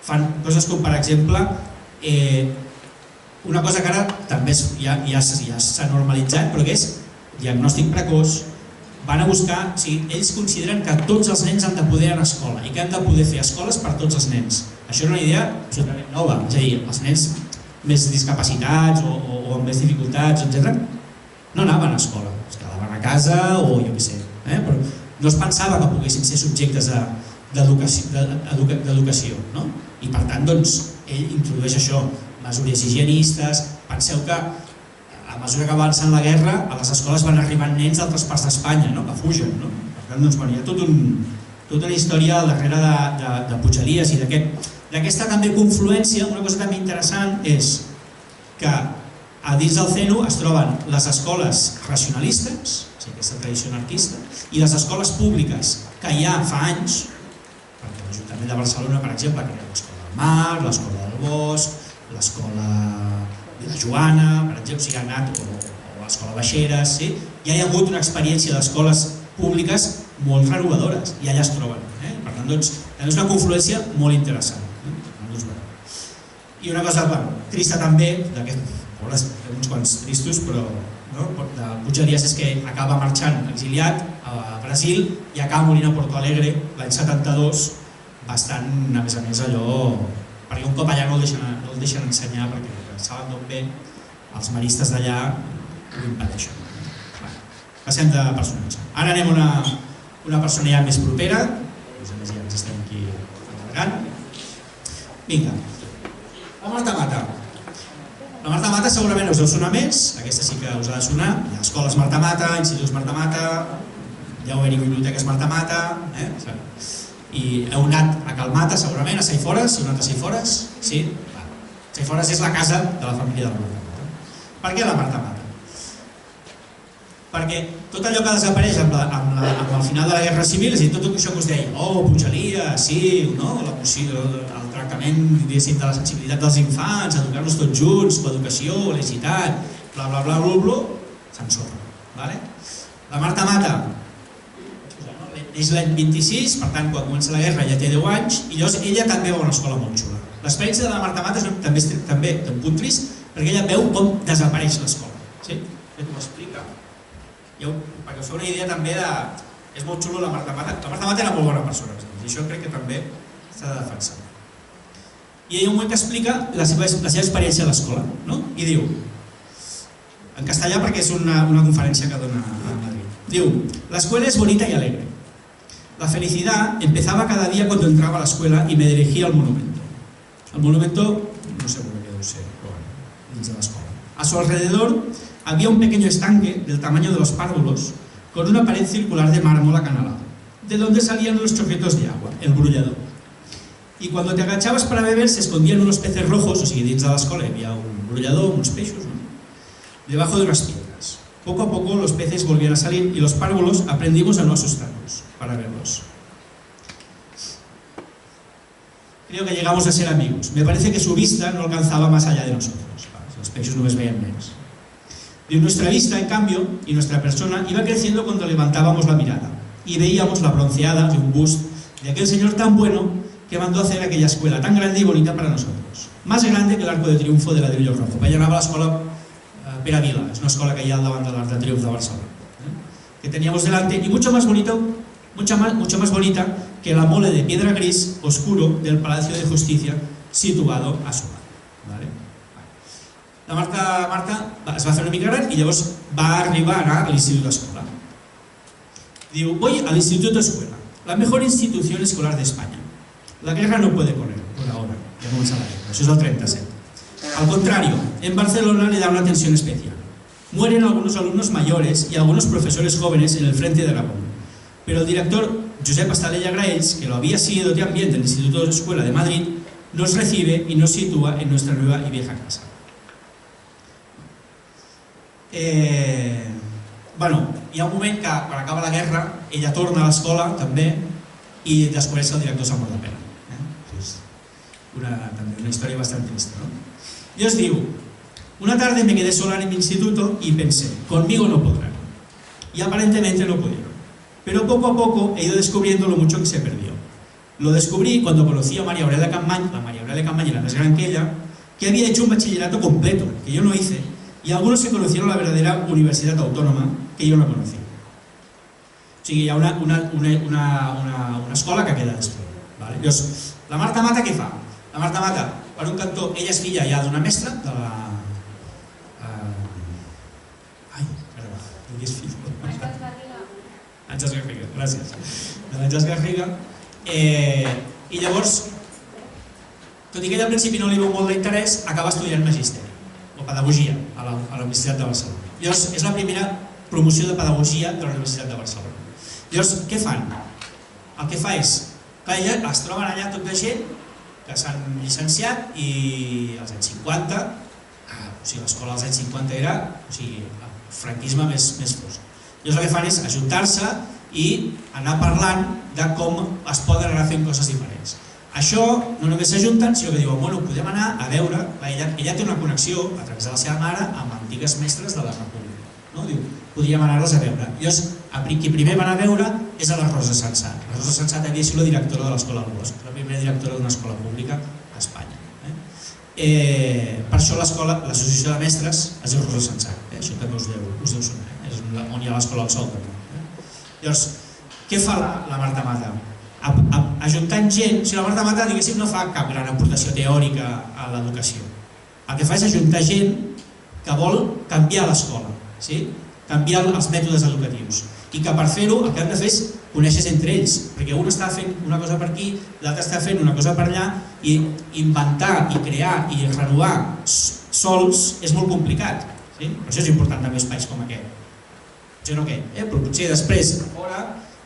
fan coses com, per exemple, una cosa que ara també ja s'ha normalitzat, però que és diagnòstic precoç. Van a buscar, ells consideren que tots els nens han de poder anar a escola i que han de poder fer escoles per tots els nens. Això és una idea absolutament nova, és a dir, els nens més discapacitats o amb més dificultats, etc., no anaven a escola, es quedaven a casa o jo què sé, però no es pensava que poguessin ser subjectes d'educació, i per tant, ell introdueix això, mesures higienistes. Penseu que a mesura que avança la guerra, a les escoles van arribant nens d'altres parts d'Espanya, que fugen. Per tant, hi ha tota una història al darrere de Puig Elias i d'aquesta també confluència. Una cosa també interessant és que a dins del CENU es troben les escoles racionalistes, aquesta tradició anarquista, i les escoles públiques que ja fa anys, perquè l'Ajuntament de Barcelona, per exemple, crea l'Escola del Mar, l'Escola del Bosc, l'Escola de la Joana, per exemple, o l'Escola Baixeres, ja hi ha hagut una experiència d'escoles públiques molt renovadores i allà es troben. Per tant, també és una confluència molt interessant. I una cosa trista també, uns quants tristos, però de Puig Elias és que acaba marxant exiliat a Brasil i acaba morint a Porto Alegre l'any 72, bastant, a més, allò, perquè un cop allà no el deixen ensenyar perquè saben d'on ve, els maristes d'allà ho impedeixen. Passem de personatge. Ara anem a una persona ja més propera, a més ja ens estem aquí allargant. Vinga, la Marta Mata. La Marta Mata segurament us deu sonar més, aquesta sí que us ha de sonar. Hi ha escoles Marta Mata, instituts Marta Mata, ja ho he dit, biblioteques Marta Mata, i heu anat a Calmata segurament, a Saifores, heu anat a Saifores? Sí? Saifores és la casa de la família de la Marta Mata. Per què la Marta Mata? Perquè tot allò que desapareix amb el final de la Guerra Civil, és a dir, tot això que us deia, Puig Elias, sí, el tractament de la sensibilitat dels infants, educar-los tots junts, l'educació, l'aicitat, bla bla bla bla bla, s'ensorra. La Marta Mata és l'any 26, per tant, quan comença la guerra ja té 10 anys, i llavors ella també va a una escola molt xula. L'experiència de la Marta Mata també té un punt trist, perquè ella veu com desapareix l'escola. Ella t'ho explica. Perquè us feu una idea també de... És molt xulo la Marta Mata. La Marta Mata era molt bona persona, i això crec que també s'ha de defensar. I hi ha un moment que explica la seva experiència a l'escola, i diu, en castellà perquè és una conferència que dona a Madrid, diu, la escuela es bonita y alegre. La felicidad empezaba cada día cuando entraba a la escuela y me dirigía al monumento. El monumento no sé molt bé què deu ser, però bueno, dins de l'escola. A su alrededor había un pequeño estanque del tamaño de los párvulos con una pared circular de mármol acanalado, de donde salían los chorritos de agua, el brollador. Y cuando te agachabas para beber se escondían unos peces rojos, o sigui, dins de l'escola hi havia un brollador, uns peixos, ¿no? Debajo de unas piedras. Poco a poco los peces volvían a salir y los párvulos aprendimos a no asustarnos para verlos. Creo que llegamos a ser amigos. Me parece que su vista no alcanzaba más allá de nosotros. Los peixos només veien més. De nuestra vista, en cambio, y nuestra persona iba creciendo cuando levantábamos la mirada y veíamos la bronceada de un busto de aquel señor tan bueno que mandó hacer aquella escuela tan grande y bonita para nosotros. Más grande que el Arco de Triunfo de ladrillo rojo. Allà anava a l'escola Pere Vila, és una escola que hi ha al davant de l'Arc de Triunf de Barcelona, que teníamos delante, y mucho más bonita que la mole de piedra gris oscuro del Palacio de Justicia situado a su lado. ¿Vale? La Marta es va fer una mica gran i llavors va arribar a anar a l'Institut d'Escola. Diu, voy al Instituto Escuela, la mejor institución escolar de España. La guerra no puede con él, por ahora, ya comença la guerra, això és el 37. Al contrario, en Barcelona le da una atención especial. Mueren algunos alumnos mayores y algunos profesores jóvenes en el frente de Aragón, pero el director Josep Estalella Graells, que lo había sido también del Instituto de Escuela de Madrid, nos recibe y nos sitúa en nuestra nueva y vieja casa. Bueno, hi ha un moment que, quan acaba la guerra, ella torna a l'escola també i descobreix que el director s'ha mort de pena. És una història bastant trista, ¿no? Y os digo, una tarde me quedé sola en mi instituto y pensé, conmigo no podrán. Y aparentemente no pudieron. Pero poco a poco he ido descubriendo lo mucho que se perdió. Lo descubrí cuando conocí a María Aurelia Campmany, la María Aurelia Campmany era más gran que ella, que había hecho un bachillerato completo, que yo no hice, y algunos que conocieron la verdadera universidad autónoma, que yo no conocí. O sigui, hi ha una escola que queda després. Vale? Llavors, la Marta Mata què fa? La Marta Mata, per un cantó, ella és filla ja d'una mestra, de la... Ai, perdó, de qui és fill? Àngels Garriga, gràcies. De l'Àngels Garriga. I llavors, tot i que ella al principi no li veu molt d'interès, acaba estudiant magisteri o pedagogia a la Universitat de Barcelona. Llavors, és la primera promoció de pedagogia de la Universitat de Barcelona. Llavors, què fan? El que fa és que ella es troben allà tot de gent que s'han llicenciat i als anys 50, o sigui, l'escola als anys 50 era el franquisme més fosc. Llavors el que fan és ajuntar-se i anar parlant de com es poden anar fent coses diferents. Això no només s'ajunten, sinó que diuen, bueno, podem anar a veure, ella té una connexió a través de la seva mare amb antigues mestres de la República. Diu, podríem anar-les a veure. Llavors, qui primer van a veure és a la Rosa Sensat. La Rosa Sensat havia sigut la directora de l'escola Bosch, la primera directora d'una escola pública a Espanya. Per això l'associació de mestres es diu Rosa Sensat. Això també us deu sonar, és on hi ha l'escola al Sol. Llavors, què fa la Marta Mata? Ajuntant gent, o sigui, la Marta Mata, diguéssim, no fa cap gran aportació teòrica a l'educació. El que fa és ajuntar gent que vol canviar l'escola, canviar els mètodes educatius, i que per fer-ho el que han de fer és conèixer entre ells, perquè un està fent una cosa per aquí, l'altre està fent una cosa per allà, i inventar i crear i renovar sols és molt complicat. Per això és important també espais com aquest. Jo no què, però potser després a fora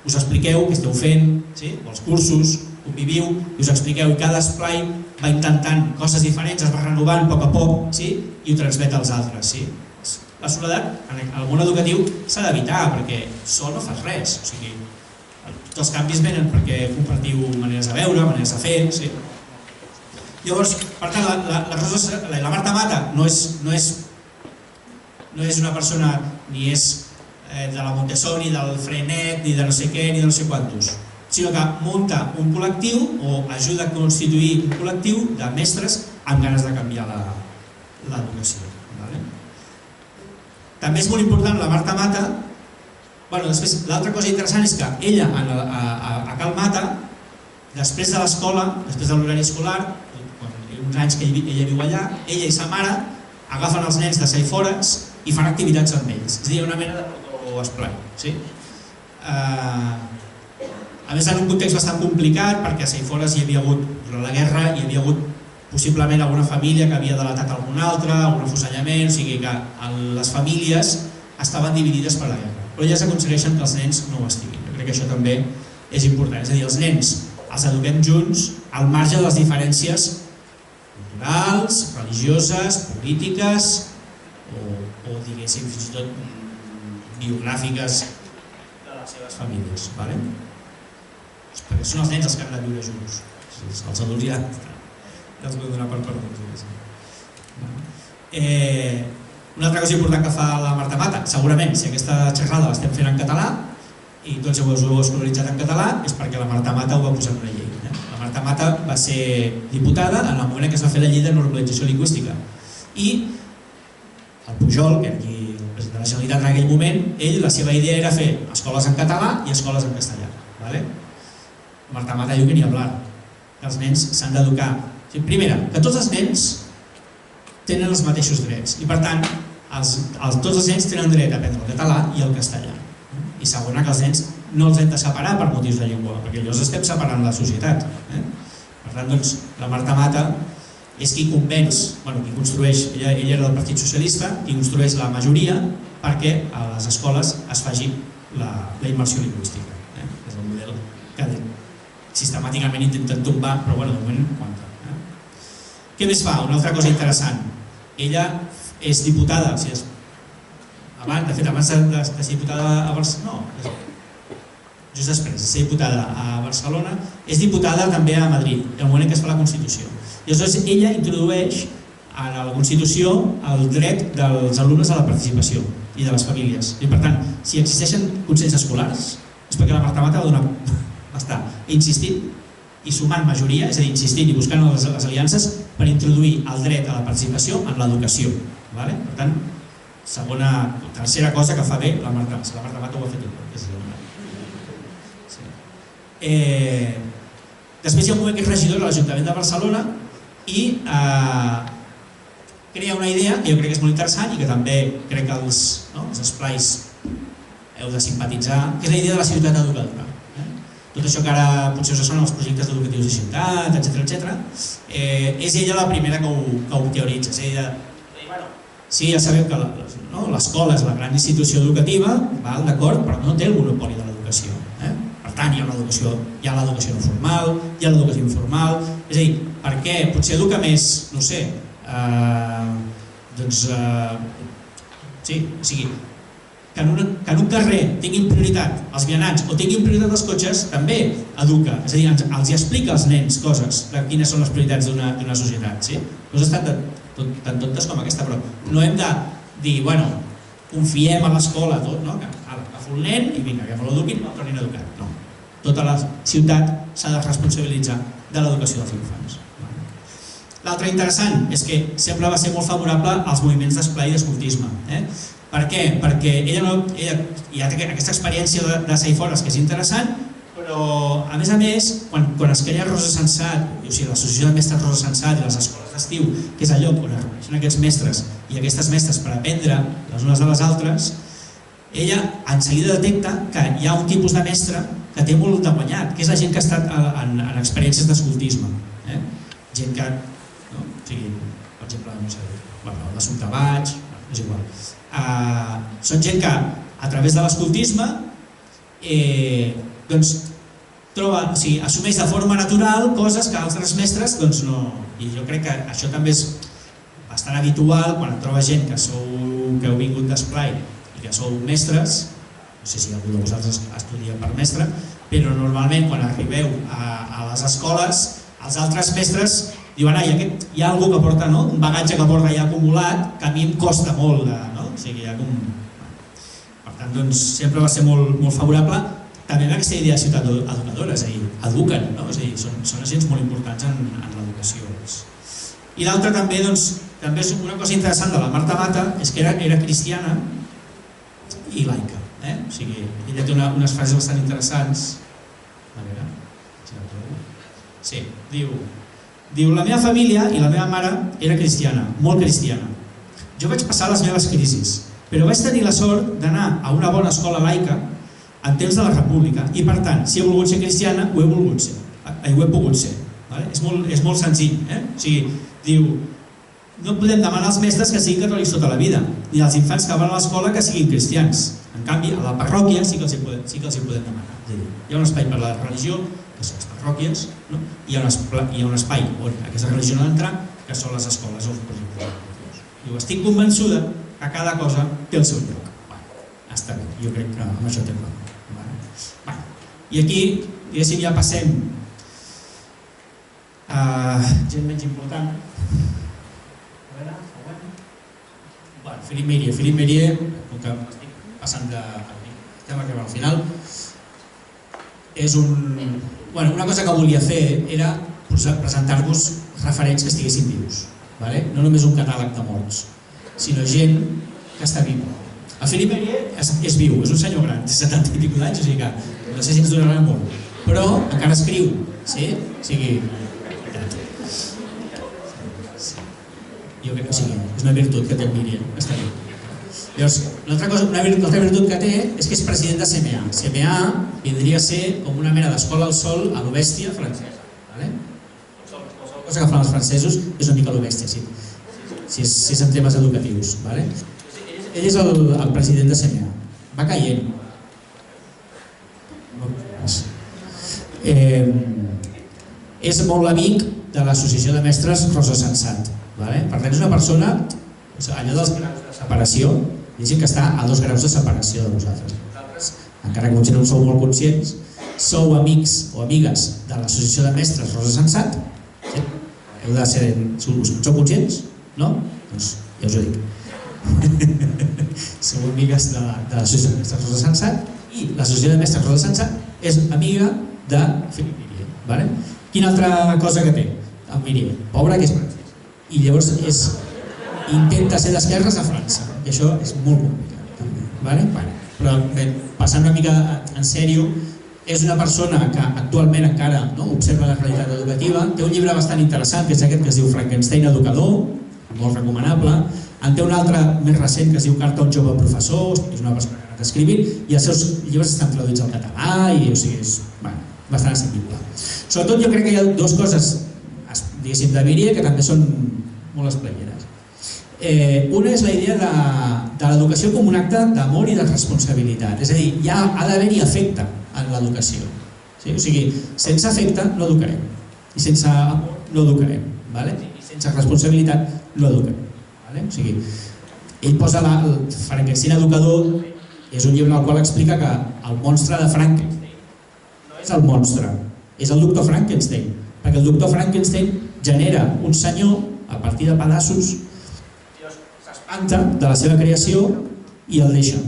us expliqueu què esteu fent, els cursos, conviviu i us expliqueu, i cada esplai va intentant coses diferents, es va renovant a poc i ho transmet als altres. La soledat en el món educatiu s'ha d'evitar, perquè sol no fas res. O sigui, tots els canvis venen perquè compartiu maneres de veure, maneres de fer. Llavors, per tant, la Marta Mata no és una persona ni és de la Montessori, del Freinet, ni de no sé què, ni de no sé quantos, sinó que munta un col·lectiu o ajuda a constituir un col·lectiu de mestres amb ganes de canviar l'educació. També és molt important la Marta Mata. L'altra cosa interessant és que ella a Cal Mata, després de l'escola, després de l'horari escolar, uns anys que ella viu allà, ella i sa mare agafen els nens de Saifores i fan activitats amb ells. És a dir, una mena de protoesplai. A més, en un context bastant complicat, perquè a Saifores hi havia hagut, durant la guerra, hi havia hagut possiblement alguna família que havia delatat alguna altra, algun afusellament, o sigui que les famílies estaven dividides per la guerra. Però elles aconsegueixen que els nens no ho estiguin. Jo crec que això també és important. És a dir, els nens els eduquem junts al marge de les diferències culturals, religioses, polítiques o diguéssim fins i tot biogràfiques de les seves famílies. Perquè són els nens els que han de viure junts. Els adults ja els vull donar per perduts. Una altra cosa important que fa la Marta Mata, segurament, si aquesta xerrada l'estem fent en català i tots ho heu escolaritzat en català, és perquè la Marta Mata ho va posar en una llei. La Marta Mata va ser diputada en el moment en què es va fer la llei de normalització lingüística. I el Pujol, que era el president de la Generalitat en aquell moment, la seva idea era fer escoles en català i escoles en castellà. Marta Mata diu que n'hi ha hablar, que els nens s'han d'educar. Primera, que tots els nens tenen els mateixos drets i per tant tots els nens tenen dret a aprendre el català i el castellà. I segona, que els nens no els hem de separar per motius de llengua, perquè llavors estem separant la societat. Per tant, la Marta Mata és qui convenç, qui construeix, ella era del Partit Socialista, qui construeix la majoria perquè a les escoles es faci la immersió lingüística. És el model que sistemàticament intenten tombar, però de moment aguanta. Què més fa? Una altra cosa interessant. Ella és diputada, de fet, abans de ser diputada a Barcelona, just després de ser diputada a Barcelona, és diputada també a Madrid, en el moment en què es fa la Constitució. I aleshores ella introdueix a la Constitució el dret dels alumnes a la participació i de les famílies. I per tant, si existeixen consells escolars, és perquè la Marta Mata va estar insistint i sumant majoria, és a dir, insistint i buscant les aliances per introduir el dret a la participació en l'educació. Per tant, tercera cosa que fa bé la Marta Mata. La Marta Mata ho ha fet tot. Després hi ha un moment que és regidor a l'Ajuntament de Barcelona i crea una idea que jo crec que és molt interessant i que també crec que els esplais heu de simpatitzar, que és la idea de la ciutat educadora. Tot això que ara potser us sona els projectes educatius de ciutat, etc. És ella la primera que ho teoritza. És ella, sí, ja sabeu que l'escola és la gran institució educativa, d'acord, però no té el monopoli de l'educació. Per tant, hi ha l'educació no formal, hi ha l'educació informal, és a dir, perquè potser educa més, no sé, sí, o sigui, que en un carrer tinguin prioritat els vianants o tinguin prioritat els cotxes, també educa, és a dir, els explica als nens coses de quines són les prioritats d'una societat. No s'ha estat tan tontes com aquesta, però no hem de dir, confiem a l'escola, que agafo el nen i vinga, que me l'eduquin, el tornin educat. No, tota la ciutat s'ha de responsabilitzar de l'educació dels infants. L'altre interessant és que sempre va ser molt favorable als moviments d'esplai i d'escoltisme. Per què? Perquè ella hi ha aquesta experiència de ser fora, que és interessant, però a més, quan es crea Rosa Sensat, o sigui, l'associació de mestres Rosa Sensat i les escoles d'estiu, que és el lloc on es reuneixen aquests mestres i aquestes mestres per aprendre les unes de les altres, ella en seguida detecta que hi ha un tipus de mestre que té molt de guanyat, que és la gent que ha estat en experiències d'escoltisme. Gent que, per exemple, l'Assumpta Baig, és igual. Són gent que a través de l'escoltisme assumeix de forma natural coses que altres mestres no. I jo crec que això també és bastant habitual quan et trobes gent que heu vingut d'esplai i que sou mestres, no sé si algú de vosaltres estudia per mestre, però normalment quan arribeu a les escoles els altres mestres diuen hi ha algú que porta un bagatge que porta ja acumulat que a mi em costa molt per tant sempre va ser molt favorable també amb aquesta idea de ciutat educadora, és a dir, eduquen, són agents molt importants en l'educació. I l'altra també és una cosa interessant de la Marta Mata, és que era cristiana i laica. O sigui, ella té unes frases bastant interessants. A veure, si la trobo. Sí, diu, la meva família i la meva mare era cristiana, molt cristiana. Jo vaig passar les meves crisis, però vaig tenir la sort d'anar a una bona escola laica en temps de la República i per tant, si he volgut ser cristiana, ho he pogut ser. És molt senzill. O sigui, diu, no podem demanar als mestres que siguin catòlics tota la vida, ni als infants que van a l'escola que siguin cristians. En canvi, a la parròquia sí que els hi podem demanar. Hi ha un espai per a la religió, que són les parròquies, i hi ha un espai on aquesta religió no ha d'entrar, que són les escoles o els projectes educatius. Diu, estic convençuda que cada cosa té el seu lloc. Està bé, jo crec que amb això té clar. I aquí, diguéssim, ja passem a gent menys important. Philippe Mérier. Philippe Mérier, com que estic passant de... estem arribant al final, és una cosa que volia fer era presentar-vos referents que estiguessin vius. No només un catàleg de morts, sinó gent que està viva. El Philippe Mérier és viu, és un senyor gran, té 70 i escaig d'anys, o sigui que no sé si ens donarà molt, però encara escriu, sí? O sigui... Jo crec que sí, és una virtut que té el Mérier, està bé. Llavors, l'altra virtut que té és que és president de CMA. CMA vindria a ser com una mena d'escola al sol a l'Obèstia francesa. Qualsevol cosa que fan els francesos és una mica l'Obèstia, si és en temes educatius. Ell és el president de CMA. Va caient. És molt amic de l'associació de mestres Rosa Sensat. Per tant, és una persona, allò dels graus de separació, diguem que està a 2 graus de separació de vosaltres. Vosaltres, encara que potser no en sou molt conscients, sou amics o amigues de l'associació de mestres Rosa Sensat. Heu de ser... Sou conscients? No? Doncs ja us ho dic. Sou amigues de l'associació de mestres Rosa Sensat i l'associació de mestres Rosa Sensat és amiga de Philippe Mérier. Quina altra cosa que té el Mérier? Pobre que és francès. I llavors intenta ser d'esquerres a França, i això és molt complicat. Però passant una mica en sèrio, és una persona que actualment encara observa la realitat educativa, té un llibre bastant interessant, que és aquest que es diu Frankenstein educador, molt recomanable, en té un altre més recent que es diu Carta a un jove professor, és una persona que ha anat escrivint, i els seus llibres estan traduïts al català, i és bastant assequible. Sobretot jo crec que hi ha 2 coses diguéssim de Mérier que també són molt esplaineres. Una és la idea de l'educació com un acte d'amor i de responsabilitat, és a dir, ja ha d'haver-hi afecte en l'educació. O sigui, sense afecte no educarem, i sense amor no educarem, i sense responsabilitat no educarem. O sigui, ell posa el Frankenstein educador, és un llibre en el qual explica que el monstre de Frankenstein no és el monstre, és el doctor Frankenstein, perquè el doctor Frankenstein genera un senyor a partir de pedaços, s'espanta de la seva creació i el deixa.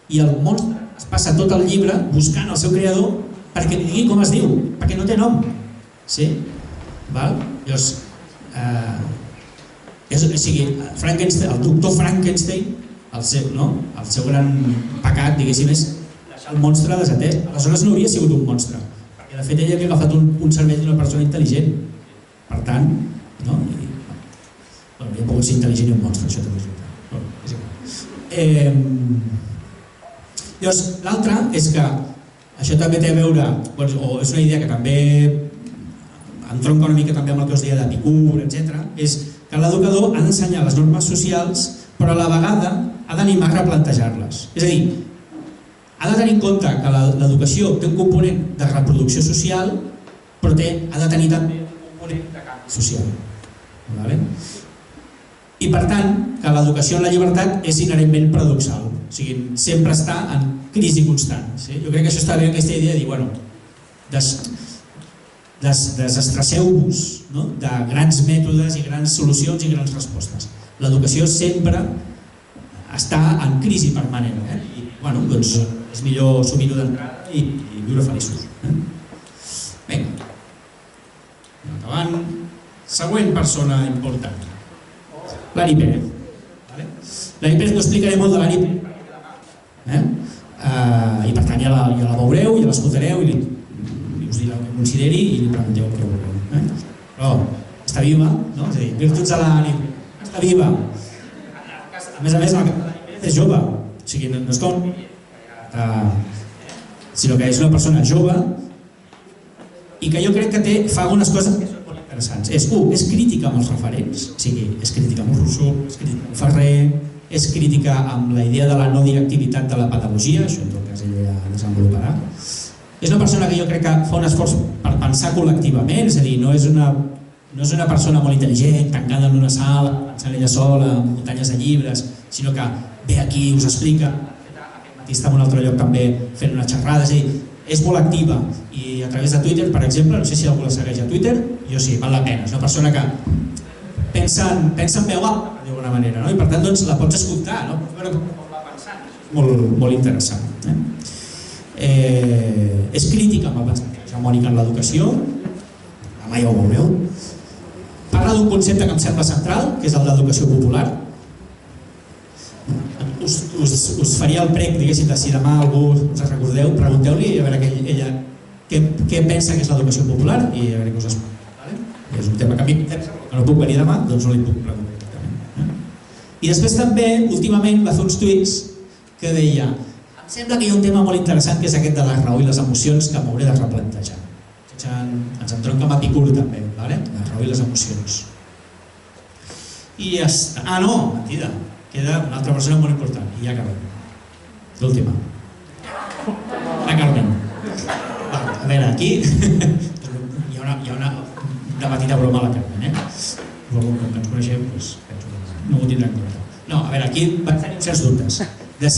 I el monstre es passa tot el llibre buscant el seu creador perquè li digui com es diu, perquè no té nom. Sí? Llavors, el doctor Frankenstein, el seu gran pecat, diguéssim, és deixar el monstre desatès. Aleshores no hauria sigut un monstre, perquè de fet ell havia agafat un cervell d'una persona intel·ligent. Per tant, hauria pogut ser intel·ligent i un monstre, això també és igual. Llavors, l'altre és que això també té a veure, o és una idea que també entronca una mica també amb el que us deia d'Epicur, etc., és que l'educador ha d'ensenyar les normes socials, però a la vegada ha d'animar a replantejar-les. És a dir, ha de tenir en compte que l'educació té un component de reproducció social, però ha de tenir també un component de canvi social. I per tant, que l'educació en la llibertat és inherentment paradoxal, o sigui, sempre està en crisi constant. Jo crec que això està bé, aquesta idea de dir, bueno, desestresseu-vos de grans mètodes i grans solucions i grans respostes. L'educació sempre està en crisi permanent, i bueno, doncs és millor assumir-ho d'entrada i viure feliços. Vinga, acabant. Següent persona important, l'Ani Pérez. L'Ani Pérez no explicaré molt de l'Ani Pérez, i per tant ja la veureu, ja l'escoltareu i us dirà el que consideri i li pregunteu el que vulgueu. Però està viva, és a dir, virtuts de l'Ani Pérez, està viva. A més, l'Ani Pérez és jove, o sigui, no és com, sinó que és una persona jove i que jo crec que fa algunes coses que són interessants. És crítica amb els referents, o sigui, és crítica amb Rousseau, és crítica amb Ferrer, és crítica amb la idea de la no directivitat de la pedagogia, això en tot cas ella ja desenvoluparà. És una persona que jo crec que fa un esforç per pensar col·lectivament, és a dir, no és una persona molt intel·ligent, tancada en una sala, pensant ella sola, amb muntanyes de llibres, sinó que ve aquí i us explica. Aquest matí està en un altre lloc també fent una xerrada, és a dir, és molt activa i a través de Twitter, per exemple, no sé si algú la segueix a Twitter, jo sí, val la pena, és una persona que pensa en veu alta, d'alguna manera, i per tant la pots escoltar, pots veure com va pensant, és molt interessant. És crítica amb el pensament hegemònic en l'educació, demà ja ho veureu. Parla d'un concepte que em sembla central, que és el d'educació popular. Us faria el prec, diguéssim, de si demà algú us recordeu, pregunteu-li a veure ella què pensa que és l'educació popular i a veure què us explica. És un tema que a mi no puc venir demà, doncs no li puc preguntar. I després també, últimament, va fer uns tuits que deia: em sembla que hi ha un tema molt interessant que és aquest de la raó i les emocions que m'hauré de replantejar. Ens entronca amb Epicur també, la raó i les emocions. I ja està. Ah, no, mentida. Queda una altra persona molt important i ja acabem. L'última. La Carmen. A veure, aquí hi ha una petita broma a la Carmen, com que ens coneixem, no ho tindrà en compte. No, a veure, aquí van tenir certs dubtes. De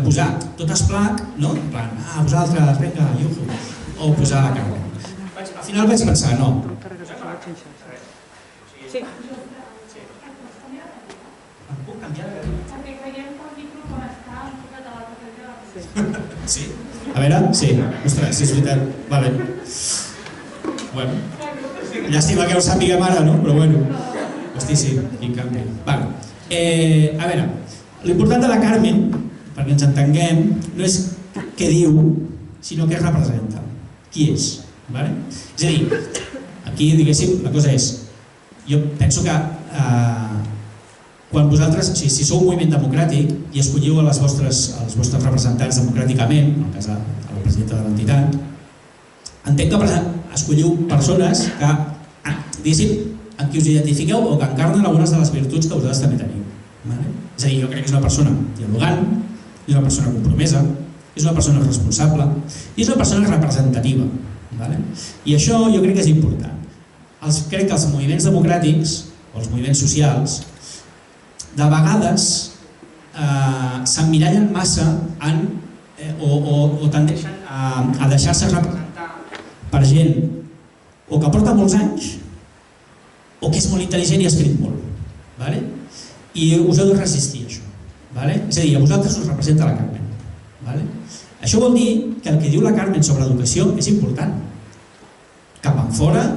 posar tot esplac, no? En plan, vosaltres, vinga, iuhu, o posar la Carmen. Al final vaig pensar, no. Sí. Em puc canviar de cadira? Perquè creiem que el micro com està enfocat a l'altra cadira. Sí? A veure, sí. Ostres, sí, és veritat. Vale. Bueno. Llàstima que ho sàpiguem ara, no? Però bueno. Hosti, sí, quin canvi. Vale. A veure, l'important de la Carmen, perquè ens entenguem, no és què diu, sinó què representa. Qui és? És a dir, aquí, diguéssim, la cosa és, jo penso que quan vosaltres, si sou un moviment democràtic i escolliu els vostres representants democràticament, en el cas de la presidenta de l'entitat, entenc que escolliu persones que, diguéssim, amb qui us identifiqueu o que encarnen algunes de les virtuts que vosaltres també teniu. És a dir, jo crec que és una persona dialogant, és una persona compromesa, és una persona responsable i és una persona representativa. I això jo crec que és important. Crec que els moviments democràtics o els moviments socials de vegades s'emmirallen massa o tendeixen a deixar-se representar per gent o que porta molts anys o que és molt intel·ligent i ha escrit molt. I us heu de resistir a això. És a dir, a vosaltres us representa la Carmen. Això vol dir que el que diu la Carmen sobre educació és important. Cap enfora,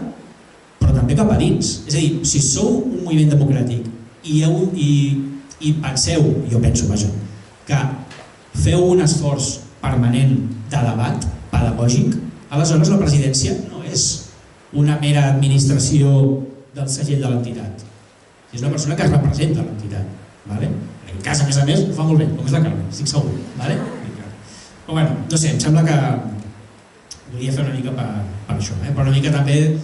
però també cap a dins. És a dir, si sou un moviment democràtic i penseu, jo penso, que feu un esforç permanent de debat pedagògic, aleshores la presidència no és una mera administració del segell de l'entitat. És una persona que representa l'entitat. En aquest cas, a més, ho fa molt bé, com és la Carmen, estic segur. Però bueno, no sé, em sembla que volia fer una mica per això, però una mica també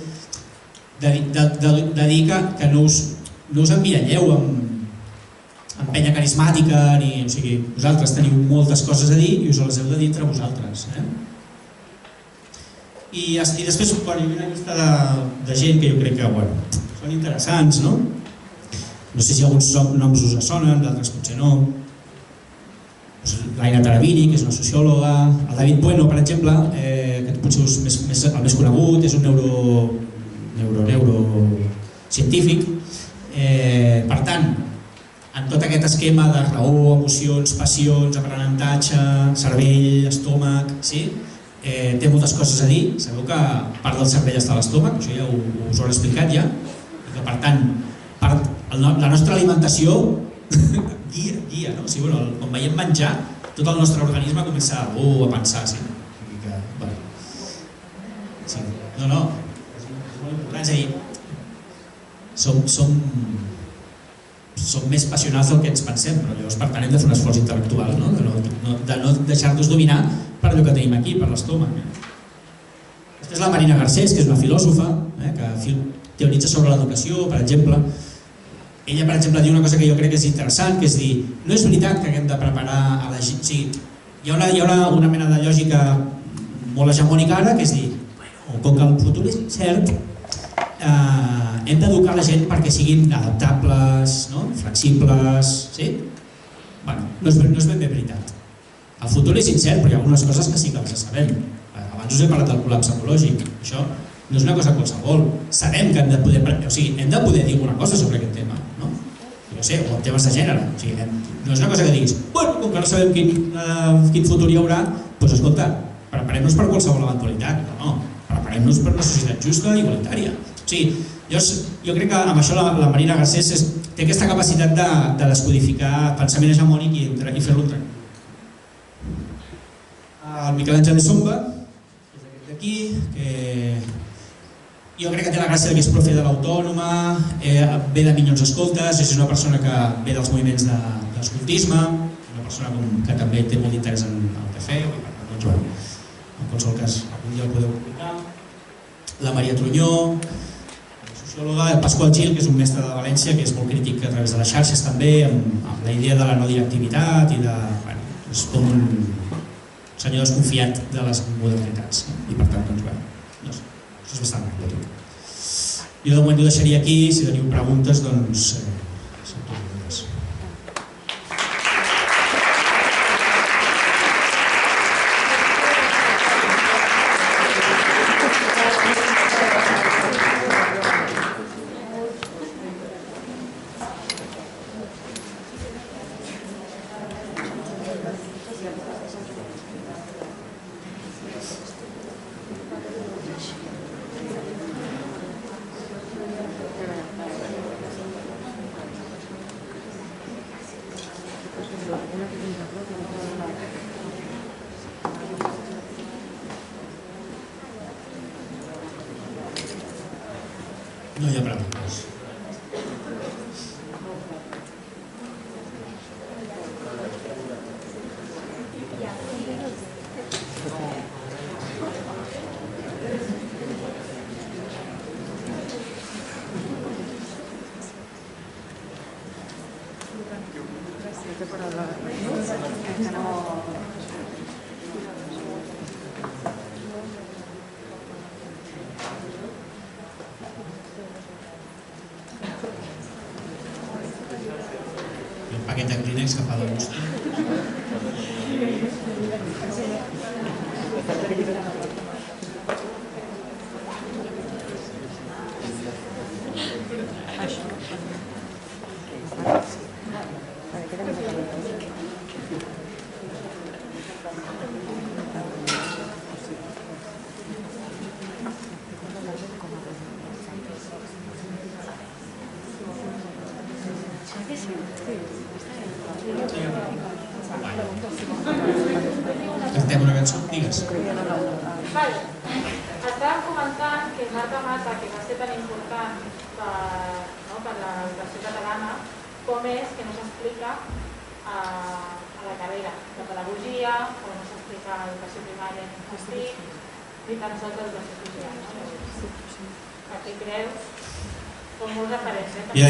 de dir que no us emmiralleu amb penya carismàtica, o sigui, vosaltres teniu moltes coses a dir i us les heu de dir entre vosaltres. I després hi ha una llista de gent que jo crec que són interessants, no? No sé si alguns noms us sonen, d'altres potser no. L'Aina Tarabini, que és una sociòloga, el David Bueno, per exemple, que potser és el més conegut, és un neurocientífic. Per tant, en tot aquest esquema de raó, emocions, passions, aprenentatge, cervell, estómac, té moltes coses a dir. Sabeu que part del cervell està a l'estómac, això ja us ho he explicat ja, i que per tant la nostra alimentació guia, no? Quan veiem menjar, tot el nostre organisme comença a pensar, no, és molt important, és a dir, som més passionals del que ens pensem, però llavors per tant hem de fer un esforç intel·lectual, de no deixar-nos dominar per allò que tenim aquí, per l'estómac. Després la Marina Garcés, que és una filòsofa, que teoritza sobre l'educació, per exemple. Ella, per exemple, diu una cosa que jo crec que és interessant, que és dir, no és veritat que haguem de preparar a la gent... O sigui, hi haurà una mena de lògica molt hegemònica ara, que és dir, com que el futur és incert, hem d'educar la gent perquè siguin adaptables, flexibles, sí? Bueno, no és ben bé veritat. El futur és incert, però hi ha algunes coses que sí que les sabem. Abans us he parlat del col·lapse ecològic. Això no és una cosa qualsevol. Sabem que hem de poder dir alguna cosa sobre aquest tema, no? Jo sé, o en temes de gènere. No és una cosa que diguis, bueno, com que no sabem quin futur hi haurà, doncs escolta, preparem-nos per qualsevol eventualitat. No, preparem-nos per una societat justa i igualitària. Jo crec que amb això la Marina Garcés té aquesta capacitat de descodificar pensament hegemònic i fer-lo entrar. El Miquel Àngel Somba, és aquest d'aquí, que jo crec que té la gràcia que és profe de l'Autònoma, ve de Minyons Escoltes, és una persona que ve dels moviments de l'escoltisme, una persona que també té molt d'interès en el TC, en qualsevol cas algun dia el podeu publicar. La Maria Trunyó, sociòloga, el Pasqual Gil, que és un mestre de València, que és molt crític a través de les xarxes també, amb la idea de la no directivitat i de... és com un senyor desconfiat de les modernitats. I per tant, doncs, això és bastant anecdòtic. Jo de moment ho deixaria aquí, si teniu preguntes, doncs... No hi ha preguntes. Un paquet de Kleenex que fa de gust. Cantem una cançó? Digues. Vale. Estàvem comentant que Marta Mata, que va ser tan important per l'educació catalana, com és que no s'explica a la carrera de pedagogia, o no s'explica a l'educació primària infantil, ni tan sols a l'educació social. A què creus? Com molt referència. Ja.